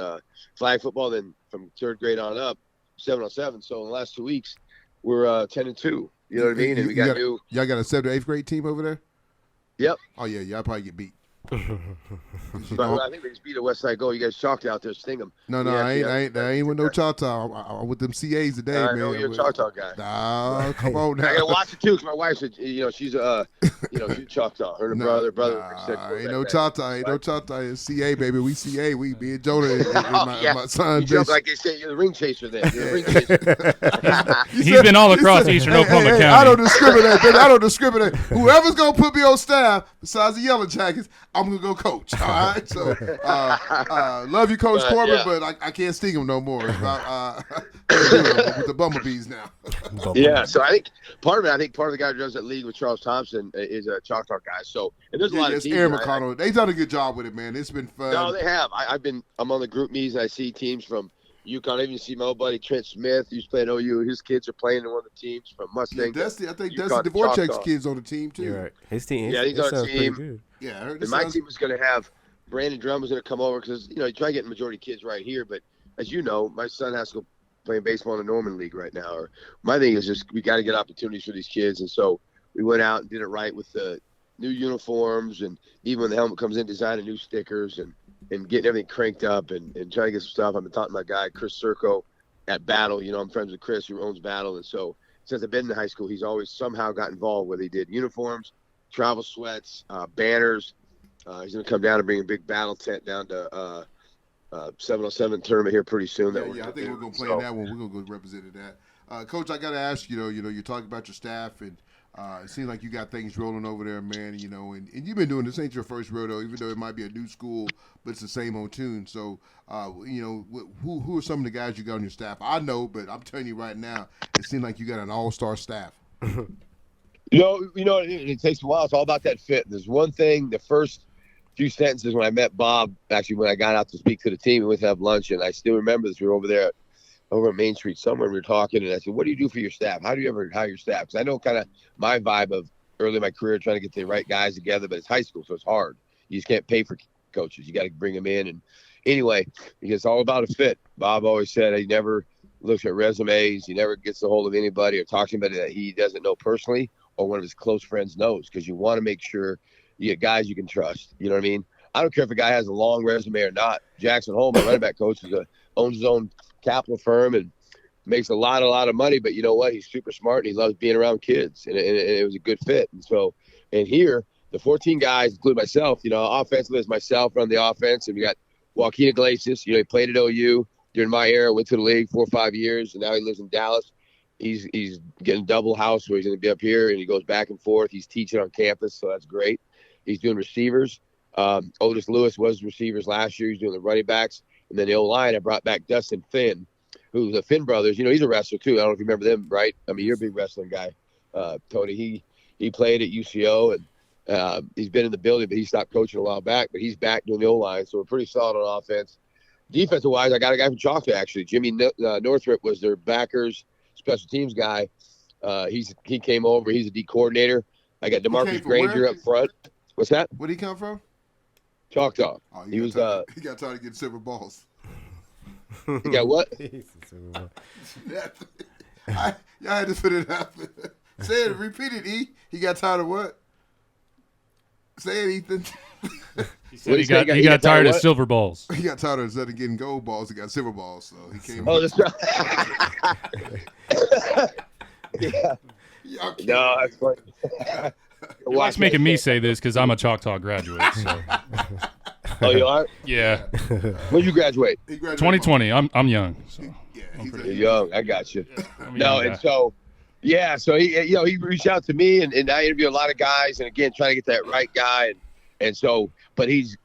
flag football. Then from 3rd grade on up, 707. So in the last 2 weeks, we're 10-2. You know what I mean? And we got
y'all got a 7th or 8th grade team over there?
Yep.
Oh yeah, y'all probably get beat.
But I think they just beat a West Side Goal. You guys chalked out there, sting them.
No, I ain't with no Choctaw. I'm with them CAs today, man.
I know you're a Choctaw guy.
Nah, come on now.
I gotta watch it too, because my wife said, she's she's Choctaw. Her brother.
Ain't no Choctaw. It's CA, baby. We CA. We be in Jonah and my son.
You jump like they say, you're the ring chaser then. You're the ring chaser.
He's been all across Eastern Oklahoma County.
I don't discriminate, baby. I don't discriminate. Whoever's gonna put me on staff besides the Yellow Jackets, I'm gonna go coach. All right. So love you, Coach Corbin, but I can't sting him no more. With the Bumblebees now.
Yeah. So I think part of the guy who does that league with Charles Thompson is a Choctaw guy. So and there's a lot of teams.
Aaron McConnell. They've done a good job with it, man. It's been fun.
No, they have. I'm on the group meetings and I see teams from UConn. I even see my old buddy Trent Smith, who's playing OU. His kids are playing in one of the teams from Mustang.
Yeah, I think Dusty Dvorak's kids on the team too.
You're right. His team.
He's on the team.
Yeah, I heard
and my team was going to have Brandon Drum was going to come over because you try getting majority kids right here, but as you know, my son has to go playing baseball in the Norman League right now. Or my thing is just we got to get opportunities for these kids, and so we went out and did it right with the new uniforms, and even when the helmet comes in, designing new stickers and getting everything cranked up and trying to get some stuff. I've been talking to my guy Chris Circo at Battle. I'm friends with Chris, who owns Battle, and so since I've been in high school, he's always somehow got involved. Whether he did uniforms, travel sweats, banners. He's going to come down and bring a big battle tent down to 707 tournament here pretty soon.
I think we're going to play in that one. We're going to go represent that. Coach, I got to ask you, you're talking about your staff, and it seems like you got things rolling over there, man, and you've been doing this. Ain't your first rodeo, even though it might be a new school, but it's the same old tune. So, who are some of the guys you got on your staff? I know, but I'm telling you right now, it seems like you got an all-star staff.
It takes a while. It's all about that fit. There's one thing, the first few sentences when I met Bob, actually when I got out to speak to the team, we went to have lunch, and I still remember this. We were over at Main Street somewhere, we were talking, and I said, what do you do for your staff? How do you ever hire your staff? Because I know kind of my vibe of early in my career trying to get the right guys together, but it's high school, so it's hard. You just can't pay for coaches. You got to bring them in. And anyway, it's all about a fit. Bob always said he never looks at resumes. He never gets a hold of anybody or talks to anybody that he doesn't know personally or one of his close friends knows, because you want to make sure you get guys you can trust. You know what I mean? I don't care if a guy has a long resume or not. Jackson Hole, my running back coach, owns his own capital firm and makes a lot of money. But you know what? He's super smart and he loves being around kids. And it was a good fit. And here, the 14 guys, including myself, offensively is myself on the offense. And we got Joaquin Iglesias. He played at OU during my era, went to the league 4 or 5 years, and now he lives in Dallas. He's getting double house where he's going to be up here, and he goes back and forth. He's teaching on campus, so that's great. He's doing receivers. Otis Lewis was receivers last year. He's doing the running backs. And then the O-line, I brought back Dustin Finn, who's the Finn brothers. He's a wrestler too. I don't know if you remember them, right? I mean, you're a big wrestling guy, Tony. He played at UCO, and he's been in the building, but he stopped coaching a while back. But he's back doing the O-line, so we're pretty solid on offense. Defensive-wise, I got a guy from Chalkta, actually. Jimmy Northrup was their backers, special teams guy. He came over. He's a D coordinator. I got DeMarcus Granger up front. What's that?
Where'd he come from?
Choctaw.
Oh, he got tired of getting silver balls.
He got what?
I had to put it out there. Say it. Repeat it, E. He got tired of what? Say it, Ethan.
He said he got tired of silver balls.
He got tired of instead of getting gold balls, he got silver balls. So he came.
Oh, that's right. Yeah. No, that's funny.
Watch making me say this because I'm a Choctaw graduate. So.
Oh, you are?
Yeah.
When did you graduate?
He graduated
2020. I'm young. So
he's
You're young. I got you.
Yeah,
and so, so he reached out to me, and I interviewed a lot of guys, and again, trying to get that right guy, and so, but he's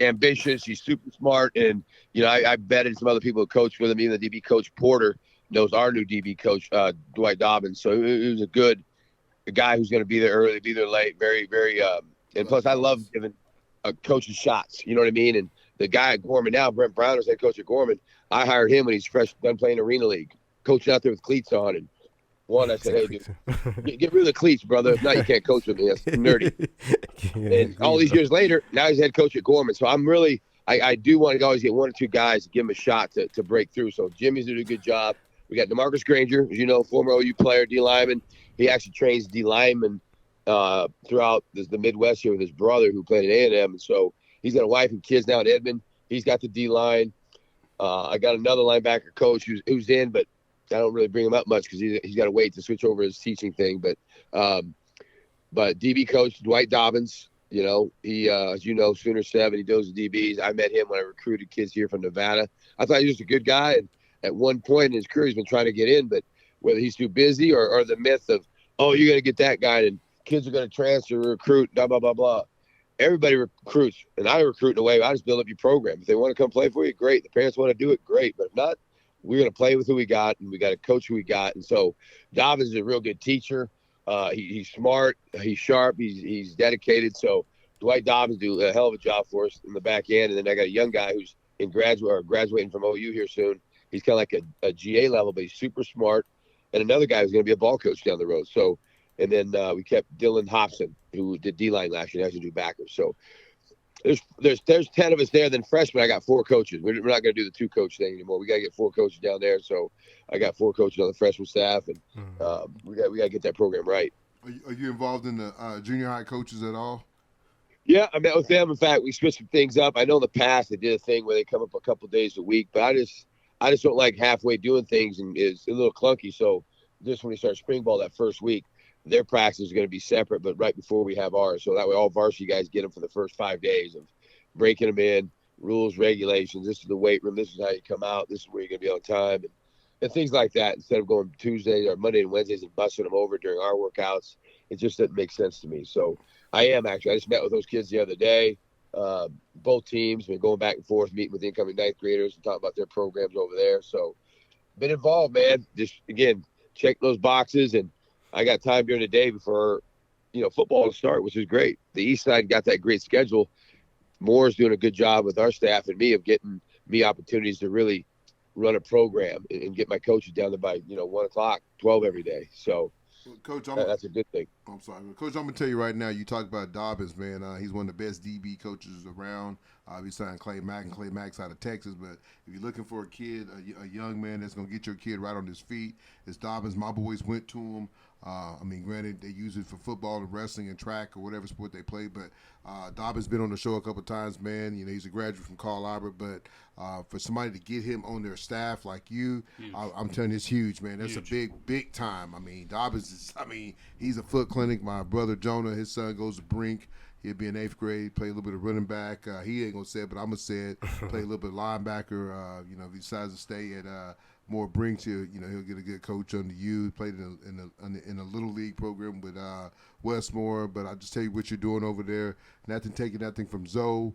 ambitious, he's super smart, and I vetted some other people who coached with him. Even the DB coach Porter knows our new DB coach Dwight Dobbins, so he was a guy who's going to be there early, be there late, very, very, and plus I love giving coaches shots. You know what I mean? And the guy at Gorman now, Brent Brown, is head coach at Gorman. I hired him when he's fresh, done playing Arena League, coaching out there with cleats on. And I said, hey, dude, get rid of the cleats, brother. If not, you can't coach with me. That's nerdy. And all these years later, now he's head coach at Gorman. So I'm really, I do want to always get one or two guys to give him a shot to break through. So Jimmy's doing a good job. We got DeMarcus Granger, as you know, former OU player, D lineman. He actually trains D linemen throughout the Midwest here with his brother who played at A&M. And so he's got a wife and kids now at Edmond. He's got the D line. I got another linebacker coach who's in, but I don't really bring him up much because he's got to wait to switch over his teaching thing. But DB coach Dwight Dobbins, he as you know, Sooner 7, he does the DBs. I met him when I recruited kids here from Nevada. I thought he was just a good guy, and at one point in his career he's been trying to get in, but whether he's too busy or the myth of, oh, you're going to get that guy and kids are going to transfer, recruit, blah, blah, blah, blah. Everybody recruits, and I recruit in a way. I just build up your program. If they want to come play for you, great. The parents want to do it, great. But if not, we're going to play with who we got, and we got to coach who we got. And so Dobbins is a real good teacher. He's smart. He's sharp. He's dedicated. So Dwight Dobbins do a hell of a job for us in the back end. And then I got a young guy who's graduating from OU here soon. He's kind of like a GA level, but he's super smart. And another guy who's going to be a ball coach down the road. So, and then we kept Dylan Hobson, who did D-line last year, and has to do backers. So there's 10 of us there. Then freshmen, I got 4 coaches. We're not going to do the 2-coach thing anymore. We got to get 4 coaches down there. So I got 4 coaches on the freshman staff, and we got to get that program right.
Are you involved in the junior high coaches at all?
Yeah, I met with them. In fact, we switched some things up. I know in the past they did a thing where they come up a couple days a week, but I just don't like halfway doing things, and it's a little clunky. So just when we start spring ball that first week, their practice is going to be separate, but right before we have ours. So that way all varsity guys get them for the first 5 days of breaking them in, rules, regulations. This is the weight room. This is how you come out. This is where you're going to be on time, and things like that. Instead of going Tuesday or Monday and Wednesdays and busting them over during our workouts, it just doesn't make sense to me. So I just met with those kids the other day. Both teams been going back and forth, meeting with the incoming 9th graders and talking about their programs over there. So been involved, man. Just again, check those boxes, and I got time during the day before, football to start, which is great. The East Side got that great schedule. Moore's doing a good job with our staff and me of getting me opportunities to really run a program and get my coaches down to by 1 o'clock, 12 every day. So,
Coach,
that's a good thing.
I'm sorry, Coach. I'm gonna tell you right now. You talk about Dobbins, man. He's one of the best DB coaches around. We signed Clay Mack, and Clay Mack's out of Texas. But if you're looking for a kid, a young man that's gonna get your kid right on his feet, it's Dobbins. My boys went to him. Granted, they use it for football and wrestling and track or whatever sport they play, but Dobbins been on the show a couple of times, man. He's a graduate from Carl Albert, but for somebody to get him on their staff like you, I'm telling you, it's huge, man. That's a big time. Dobbins is, he's a foot clinic. My brother Jonah, his son goes to Brink. He'll be in 8th grade, play a little bit of running back. He ain't going to say it, but I'm going to say it. Play a little bit of linebacker. If he decides to stay at more Brinks, he'll get a good coach under you. He played in a little league program with Westmoore. But I just tell you what you're doing over there. Taking nothing from Zoe.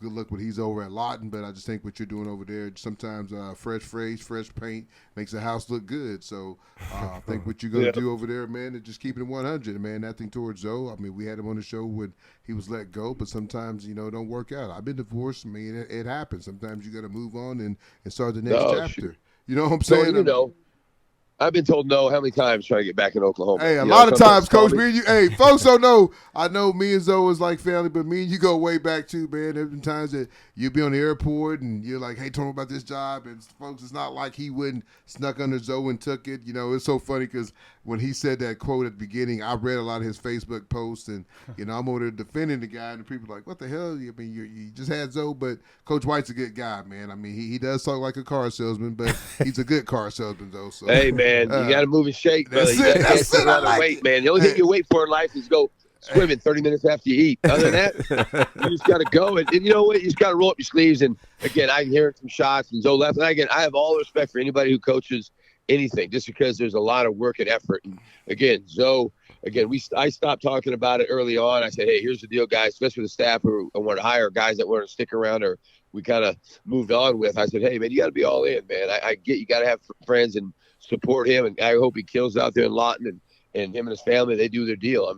Good luck when he's over at Lawton, but I just think what you're doing over there, sometimes fresh phrase, fresh paint makes the house look good. So I think what you're going to do over there, man, is just keep it 100, man. Nothing towards Zoe. We had him on the show when he was let go, but sometimes, it don't work out. I've been divorced. It happens. Sometimes you got to move on and start the next chapter.
Sure.
You know what I'm saying?
I've been told no how many times trying to get back in Oklahoma.
Hey, a lot of times, Coach, me and you, hey, folks don't know. I know me and Zoe is like family, but me and you go way back too, man. There's been times that you'll be on the airport and you're like, hey, tell me about this job. And folks, it's not like he wouldn't snuck under Zoe and took it. It's so funny because when he said that quote at the beginning, I read a lot of his Facebook posts and, I'm over there defending the guy and the people are like, what the hell? You just had Zoe, but Coach White's a good guy, man. He does talk like a car salesman, but he's a good car salesman, though. So,
hey, man, you got to move and shake, brother. You got to sit around and wait, man. The only thing you wait for in life is go swimming 30 minutes after you eat. Other than that, you just got to go. And you know what? You just got to roll up your sleeves. And, again, I inherit some shots and Zoe left. And, again, I have all the respect for anybody who coaches anything just because there's a lot of work and effort. And, again, Zoe, I stopped talking about it early on. I said, hey, here's the deal, guys, especially the staff who want to hire guys that want to stick around or we kind of moved on with. I said, hey, man, you got to be all in, man. I get you got to have friends and support him. And I hope he kills out there in Lawton and him and his family, they do their deal.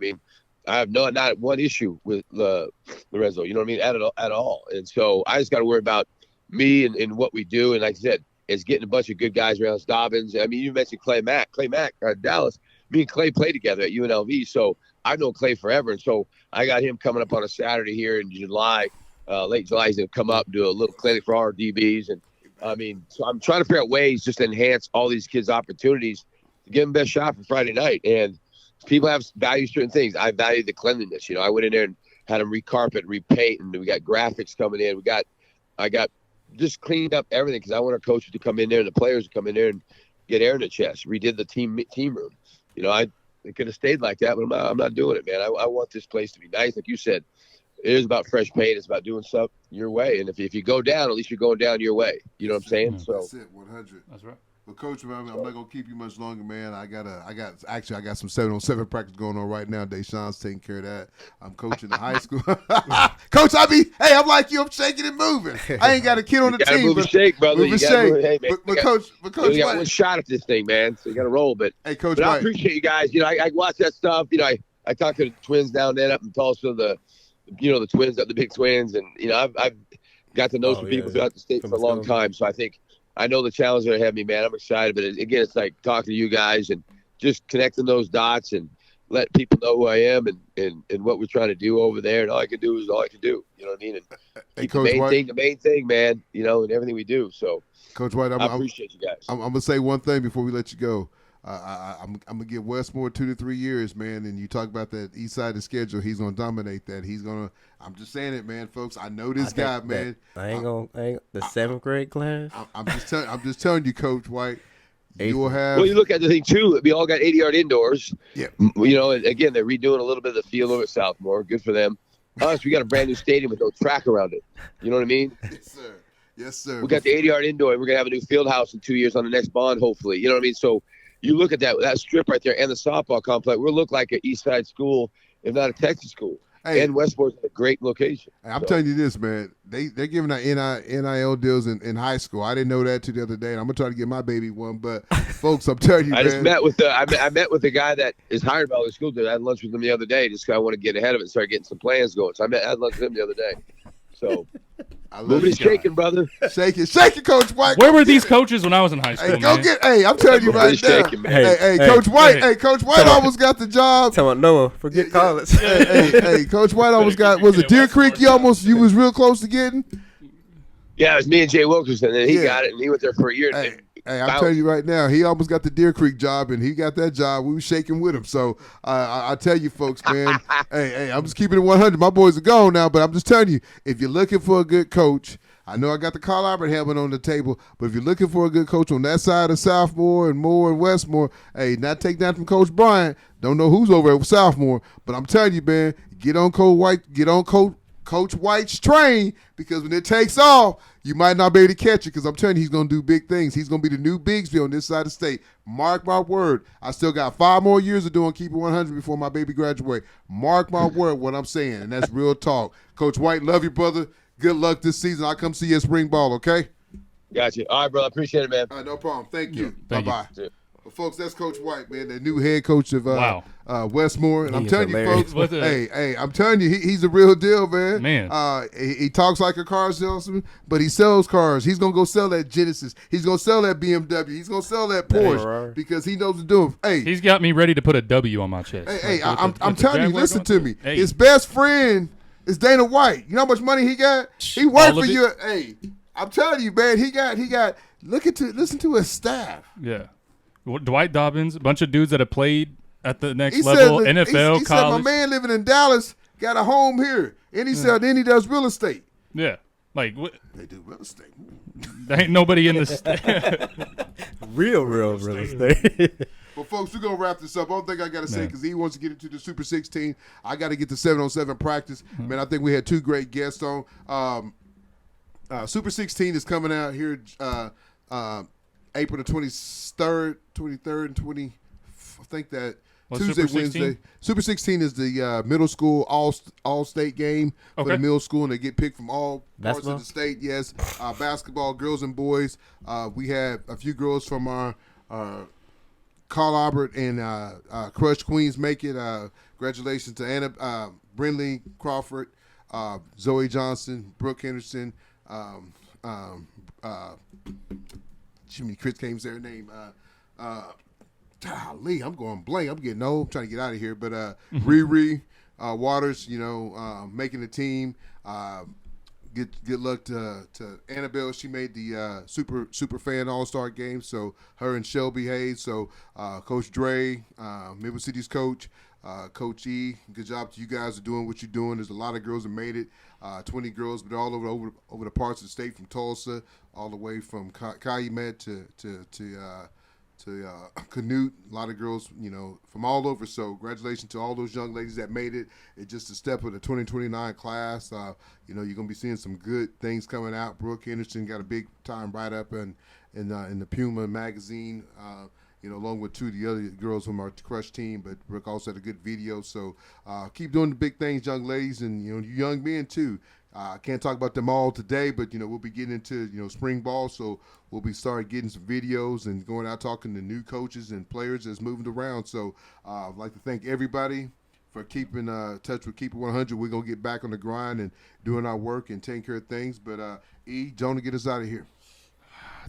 I have not one issue with Lorenzo, you know what I mean, at all. And so I just got to worry about me and what we do. And like I said, it's getting a bunch of good guys around Dobbins. You mentioned Clay Mack, Dallas. Me and Clay played together at UNLV, so I've known Clay forever. And so I got him coming up on a Saturday here in July, late July. He's going to come up and do a little clinic for our DBs. And, so I'm trying to figure out ways just to enhance all these kids' opportunities to give them the best shot for Friday night. And people have value certain things. I value the cleanliness. I went in there and had them recarpet, repaint, and we got graphics coming in. I got just cleaned up everything because I want our coaches to come in there and the players to come in there and get air in the chest. Redid the team room. It could have stayed like that, but I'm not doing it, man. I want this place to be nice. Like you said, it is about fresh paint. It's about doing stuff your way. And if you go down, at least you're going down your way. You know what I'm saying? So
that's it, 100.
That's right.
Well, Coach, I'm not gonna keep you much longer, man. I got some 7-on-7 practice going on right now. Deshaun's taking care of that. I'm coaching the high school. Coach, I'm like you. I'm shaking and moving. I ain't got a kid on the team.
Move and shake, brother.
Move and shake.
Hey, man,
but Coach,
you got one shot at this thing, man. So you got to roll. But
hey, Coach,
I appreciate you guys. I watch that stuff. I talk to the twins down there up in Tulsa, the twins, the big twins, and I've got to know some people throughout the state for a long time. So I know the challenge that I have me, man. I'm excited. But again, it's like talking to you guys and just connecting those dots and let people know who I am and what we're trying to do over there. And all I can do is all I can do. You know what I mean? And keep the main thing, man, and everything we do. So,
Coach White, I
appreciate you guys.
I'm going to say one thing before we let you go. I'm going to give Westmoore 2 to 3 years, man. And you talk about that east side of the schedule. He's going to dominate that. I'm just saying it, man, folks. I know this guy, man.
I ain't the 7th grade class.
I'm just telling you, Coach White. You will have.
Well, you look at the thing too. We all got 80-yard indoors.
Yeah.
And again, they're redoing a little bit of the field over at Southmore. Good for them. Us, we got a brand new stadium with no track around it. You know what I mean?
Yes, sir.
We got the 80-yard indoor. And we're gonna have a new field house in 2 years on the next bond, hopefully. You know what I mean? So you look at that strip right there and the softball complex. We'll look like an East Side school, if not a Texas school. and Westmore's a great location.
I'm telling you this, man. They're giving out NIL deals in high school. I didn't know that till the other day, and I'm gonna try to get my baby one. But folks, I'm telling you,
I
man.
just met with I met with the guy that is hired by all the school. I had lunch with him the other day. Just 'cause I want to get ahead of it and start getting some plans going. So I had lunch with him the other day. So moving is shaking, brother.
Shake it, Coach White.
Where were these coaches when I was in high school?
I'm telling you right now.
Shaking, man.
Hey, Coach White. Coach White almost got the job.
Tell about Noah. Forget college.
Hey, Coach White almost got. Was it Deer Creek? You was real close to getting.
Yeah, it was me and Jay Wilkerson, and he got it, and he went there for a year.
Hey, I'm telling you right now, he almost got the Deer Creek job, and he got that job. We were shaking with him. So I tell you, folks, man. hey, I'm just keeping it 100. My boys are gone now, but I'm just telling you, if you're looking for a good coach, I know I got the Carl Albert helmet on the table, but if you're looking for a good coach on that side of Southmoore and Moore and Westmoore, hey, not take that from Coach Bryant. Don't know who's over at Southmoore, but I'm telling you, man, get on Coach White, Coach White's train, because when it takes off, you might not be able to catch it, because I'm telling you, he's going to do big things. He's going to be the new Bigsby on this side of the state. Mark my word. I still got 5 more years of doing Keep It 100 before my baby graduate. Mark my word what I'm saying, and that's real talk. Coach White, love you, brother. Good luck this season. I'll come see you at spring ball, okay?
Gotcha. All right, brother. I appreciate it, man.
No problem. Thank you.
Thank you.
Bye-bye. Well, folks, that's Coach White, man, the new head coach of Westmoore. And I'm telling you, folks, hey, I'm telling you, he's a real deal, man. He talks like a car salesman, but he sells cars. He's going to go sell that Genesis. He's going to sell that BMW. He's going to sell that Porsche because he knows what to do. Hey,
he's got me ready to put a W on my chest.
Hey, I'm telling you, listen to me. Hey. His best friend is Dana White. You know how much money he got? He worked for you. Hey, I'm telling you, man, he got listen to his staff.
Yeah. Dwight Dobbins, a bunch of dudes that have played at the next level, NFL,
he
college.
said my man living in Dallas got a home here, and he said then he does real estate.
Yeah, like what?
They do real estate.
There ain't nobody in the state.
real estate.
Well, folks, we're going to wrap this up. Only thing I got to say, because he wants to get into the Super 16, I got to get the 7-on-7 practice. Man, I think we had 2 great guests on. Super 16 is coming out here April the 23rd, and 20. I think that Tuesday,
Super 16?
Wednesday. Super 16 is the middle school all-state game for the middle school, and they get picked from all parts of the state. Yes, basketball, girls and boys. We have a few girls from our Carl Albert and Crush Queens make it. Congratulations to Anna, Brindley Crawford, Zoe Johnson, Brooke Henderson, Jimmy Chris came their name. Golly, I'm going blank. I'm getting old. I'm trying to get out of here. But Riri Waters, making the team. Good luck to Annabelle. She made the super fan all-star game. So her and Shelby Hayes. So Coach Dre, Midway City's coach, Coach E. Good job to you guys for doing what you're doing. There's a lot of girls that made it. 20 girls, but all over the parts of the state, from Tulsa all the way from Calumet to Canute. A lot of girls, from all over. So congratulations to all those young ladies that made it. It's just a step of the 2029 class. You're going to be seeing some good things coming out. Brooke Henderson got a big time write-up in the Puma magazine, along with 2 of the other girls from our Crush team. But Brooke also had a good video. So keep doing the big things, young ladies, and you young men too. I can't talk about them all today, but we'll be getting into spring ball, so we'll be starting getting some videos and going out talking to new coaches and players that's moving around. So I'd like to thank everybody for keeping touch with Keep It 100. We're gonna get back on the grind and doing our work and taking care of things. But Jonah, get us out of here.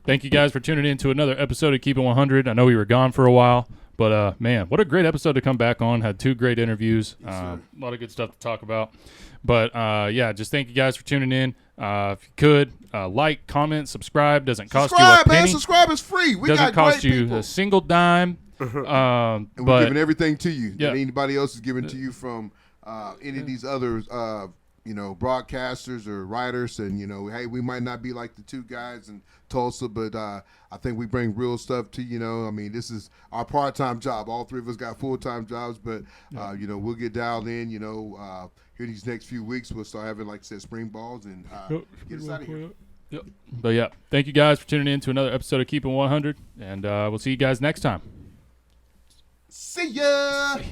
Thank you guys for tuning in to another episode of Keep It 100. I know we were gone for a while, but man, what a great episode to come back on. Had 2 great interviews. A lot of good stuff to talk about. But just thank you guys for tuning in. If you could like, comment, subscribe. Doesn't cost you a penny.
Man. Subscribe is free. We
doesn't
got
cost you a single dime.
And we're giving everything to you
Yeah.
that anybody else is giving to you from any of these other broadcasters or writers. And hey, we might not be like the 2 guys in Tulsa, but I think we bring real stuff to you. I mean, this is our part-time job. All 3 of us got full-time jobs, but we'll get dialed in. Here these next few weeks, we'll start having, like I said, spring balls and get us out of here.
Yep. But yeah, thank you guys for tuning in to another episode of Keep It 100, and we'll see you guys next time.
See ya.